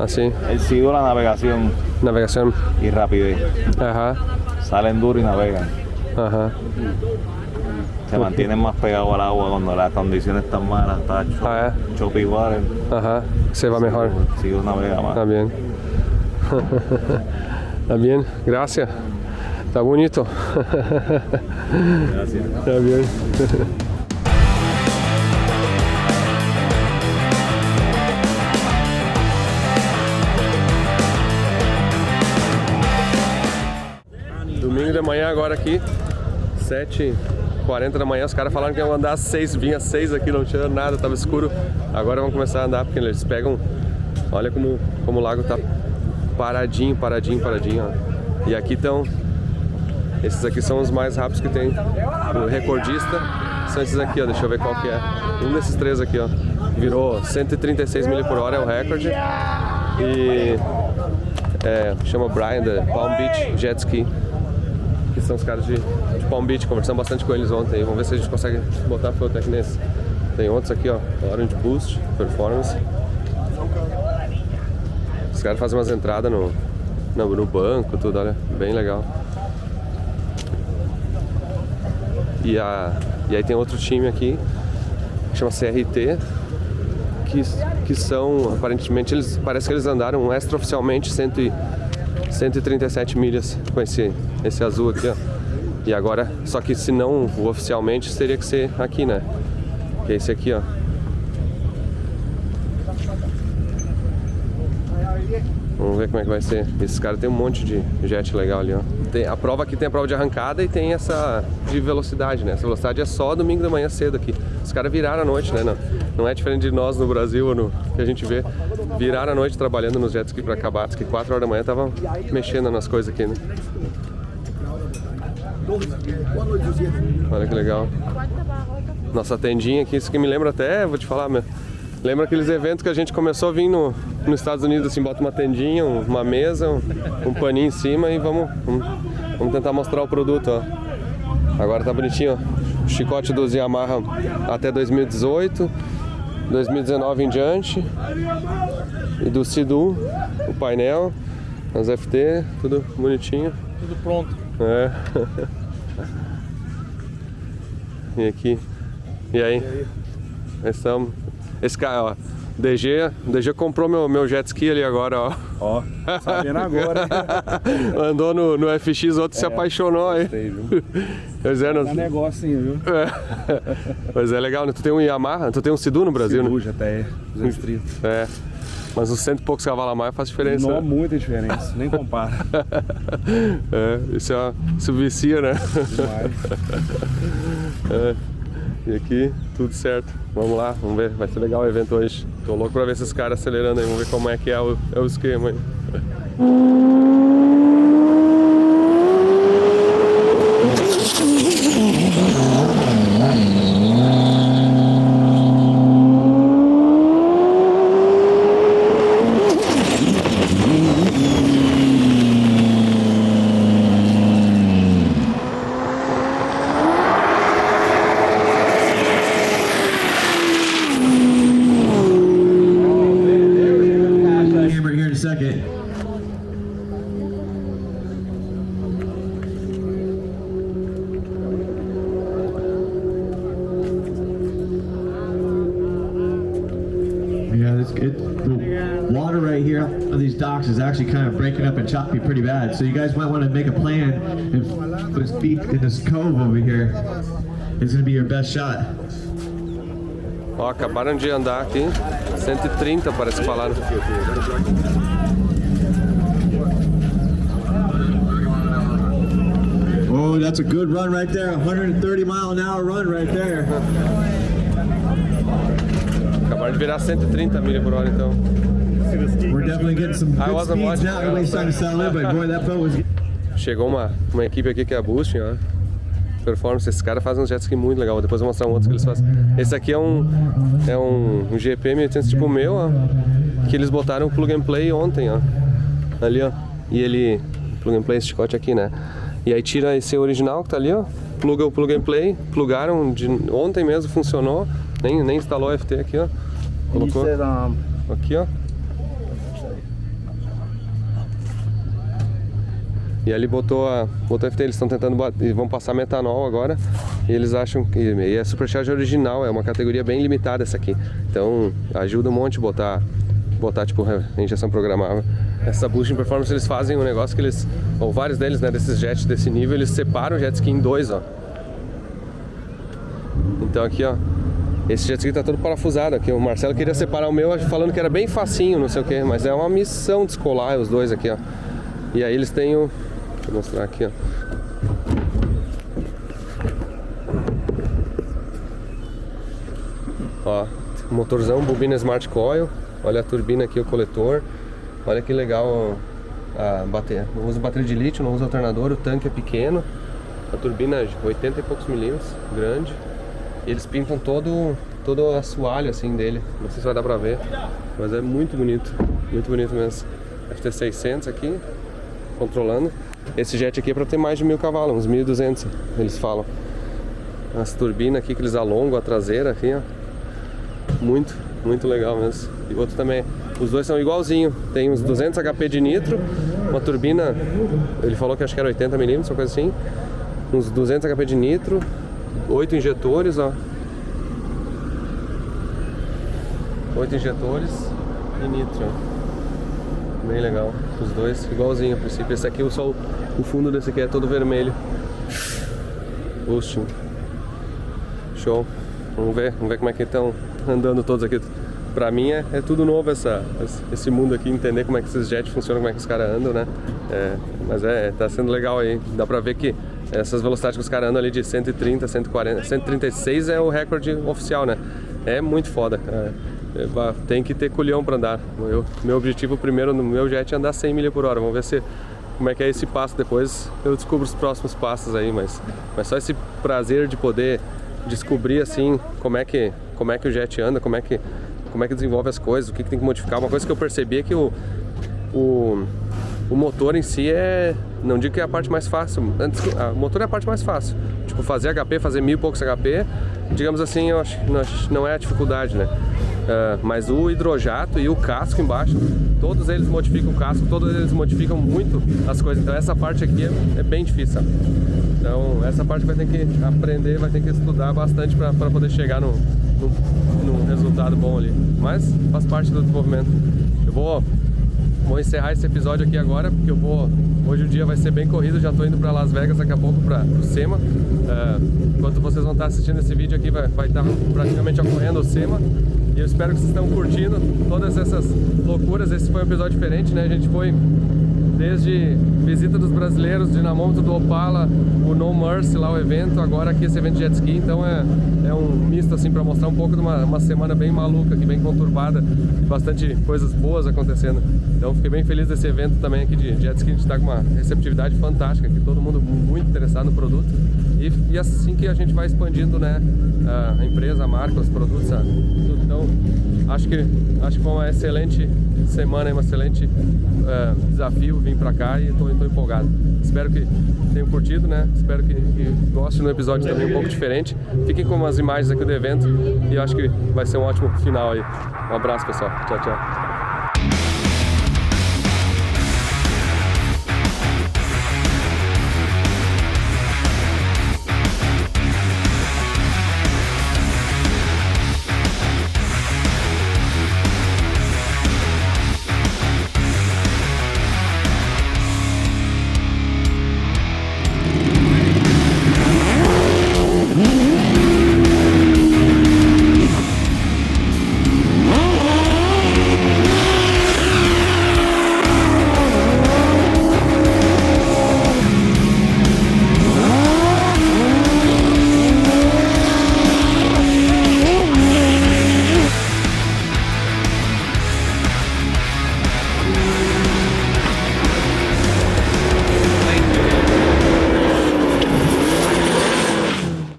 Así. El Sea-Doo, la navegación. Navegación. Y rapidez. Ajá. Salen duro y navegan. Ajá. Se mantienen más pegados al agua cuando las condiciones están malas. Está choppy water. Ajá. Se va mejor. Sea-Doo navega más. Está bien. Está bien. Gracias. Está bonito. Gracias. Está bien. Domingo de manhã agora aqui, 7h40 da manhã, os caras falaram que iam andar às 6, vinha às 6 aqui, não tinha nada, tava escuro. Agora vamos começar a andar porque eles pegam, olha como o lago tá paradinho, ó. E aqui estão, esses aqui são os mais rápidos que tem. O recordista são esses aqui, ó, deixa eu ver qual que é. Um desses três aqui, ó, virou 136 milhas por hora, é o recorde. E chama Brian, da Palm Beach Jet Ski. Que são os caras de Palm Beach, conversamos bastante com eles ontem. Vamos ver se a gente consegue botar Fueltech nesse. Tem outros aqui, ó, Orange Boost, Performance. Os caras fazem umas entradas no banco, tudo, olha, bem legal. E aí tem outro time aqui, que chama CRT, que são, aparentemente, parece que eles andaram extraoficialmente 137 milhas com esse azul aqui, ó. E agora, só que se não oficialmente, teria que ser aqui, né? Que é esse aqui, ó. Vamos ver como é que vai ser. Esses caras tem um monte de jet legal ali, ó. A prova aqui tem a prova de arrancada e tem essa de velocidade, né? Essa velocidade é só domingo de manhã cedo aqui. Os caras viraram a noite, né? Não é diferente de nós no Brasil, que a gente vê. Viraram a noite trabalhando nos jet ski pra acabar. Que 4 horas da manhã tava mexendo nas coisas aqui, né? Olha que legal. Nossa tendinha aqui, isso que me lembra até, vou te falar, lembra aqueles eventos que a gente começou a vir nos Estados Unidos, assim, bota uma tendinha, uma mesa, um paninho em cima e vamos tentar mostrar o produto, ó. Agora tá bonitinho, ó. O chicote dos Yamaha até 2018, 2019 em diante. E do Sea-Doo, o painel, as FT, tudo bonitinho. Tudo pronto. É. E aqui. E aí? Estamos. Esse cara, ó. DG comprou meu jet ski ali agora, ó. Ó, sabendo agora. Andou no FX, outro se apaixonou aí. Pois é, Tá negocinho, viu? Pois é, legal, né? Tu tem um Yamaha, tu tem um Sea-Doo no Brasil, Sea-Doo, né? já até 230. É. Mas uns 100 e poucos cavalos a mais faz diferença. Não, né? muita diferença, nem compara. Isso vicia, né? Demais. E aqui, tudo certo. Vamos lá, vamos ver. Vai ser legal o evento hoje. Tô louco pra ver esses caras acelerando aí. Vamos ver como é que é o esquema aí. The water right here on these docks is actually kind of breaking up and choppy pretty bad. So you guys might want to make a plan and put his feet in this cove over here. It's going to be your best shot. Ó, acabaram de andar aqui. 130 parece que falaram. Oh, that's a good run right there. 130-mile-an-hour run right there. Acabaram de virar 130 milhas por hora, então. We're definitely getting some good speeds now. Everybody's starting to settle in, but boy, that boat was... Chegou uma equipe aqui que é a Boosting, ó. Performance, esses caras fazem um jet ski muito legal. Depois eu vou mostrar um outro que eles fazem. Esse aqui é um GP 1800 tipo o meu, ó. Que eles botaram plug and play ontem, ó. Ali, ó. E ele... Plug and play, esse chicote aqui, né? E aí tira esse original que tá ali, ó. Pluga o plug and play. Plugaram ontem mesmo, funcionou. Nem instalou o FT aqui, ó. Colocou aqui, ó. E ali botou FT, eles estão tentando bater, vão passar metanol agora. E eles acham que é Supercharge original, é uma categoria bem limitada essa aqui. Então ajuda um monte botar tipo injeção programável. Essa Boosting Performance, eles fazem um negócio que eles, ou vários deles, né, desses jets desse nível, eles separam o jet ski em dois, ó. Então aqui, ó. Esse jet ski tá todo parafusado aqui. O Marcelo queria separar o meu falando que era bem facinho, não sei o que, mas é uma missão descolar os dois aqui, ó. E aí eles têm o... Deixa eu mostrar aqui, ó. Ó, motorzão, bobina Smart Coil. Olha a turbina aqui, o coletor. Olha que legal a bateria. Não usa bateria de lítio, não usa alternador, o tanque é pequeno. A turbina é de 80 e poucos milímetros, grande. E eles pintam todo o assoalho assim dele. Não sei se vai dar pra ver, mas é muito bonito mesmo. FT600 aqui, controlando. Esse jet aqui é pra ter mais de 1000 cavalos, uns 1200, eles falam. As turbinas aqui que eles alongam a traseira aqui, ó. Muito legal mesmo. E o outro também. Os dois são igualzinho. Tem uns 200 HP de nitro, uma turbina, ele falou que acho que era 80 milímetros, uma coisa assim. Uns 200 HP de nitro, 8 injetores, ó. 8 injetores e nitro, ó. Bem legal. Os dois igualzinho a princípio. Esse aqui, só o fundo desse aqui é todo vermelho. Boosting. Show. Vamos ver como é que estão andando todos aqui. Pra mim é tudo novo esse mundo aqui, entender como é que esses jets funcionam, como é que os caras andam, né? Mas tá sendo legal aí. Dá pra ver que essas velocidades que os caras andam ali de 130, 140, 136 é o recorde oficial, né? É muito foda. Tem que ter culhão pra andar. Meu objetivo primeiro no meu jet é andar 100 milhas por hora. Vamos ver como é que é esse passo. Depois eu descubro os próximos passos aí, mas só esse prazer de poder descobrir assim como é que o jet anda, como é que desenvolve as coisas, o que tem que modificar. Uma coisa que eu percebi é que o motor em si não digo que é a parte mais fácil, o motor é a parte mais fácil, tipo fazer HP, fazer 1000 e poucos HP, digamos assim, eu acho que não é a dificuldade, né? Mas o hidrojato e o casco embaixo, todos eles modificam o casco, todos eles modificam muito as coisas, então essa parte aqui é bem difícil, sabe? Então essa parte vai ter que aprender, vai ter que estudar bastante para poder chegar num resultado bom ali, mas faz parte do desenvolvimento. Eu vou encerrar esse episódio aqui agora, porque hoje o dia vai ser bem corrido, já estou indo para Las Vegas daqui a pouco para o SEMA. Enquanto vocês vão estar assistindo esse vídeo aqui, vai estar praticamente ocorrendo o SEMA. E eu espero que vocês estão curtindo todas essas loucuras. Esse foi um episódio diferente, né? A gente foi desde visita dos brasileiros, dinamômetro do Opala, o No Mercy lá, o evento, agora aqui esse evento de jet ski, então é um misto assim para mostrar um pouco de uma semana bem maluca, aqui, bem conturbada, e bastante coisas boas acontecendo. Então fiquei bem feliz desse evento também aqui de jet ski, a gente está com uma receptividade fantástica aqui, todo mundo muito interessado no produto, e assim que a gente vai expandindo, né, a empresa, a marca, os produtos, tudo. Então acho que foi uma excelente semana, um excelente desafio vir pra cá, e tô empolgado. Espero que tenham curtido, né? Espero que gostem do episódio também um pouco diferente. Fiquem com umas imagens aqui do evento e eu acho que vai ser um ótimo final aí. Um abraço, pessoal. Tchau, tchau.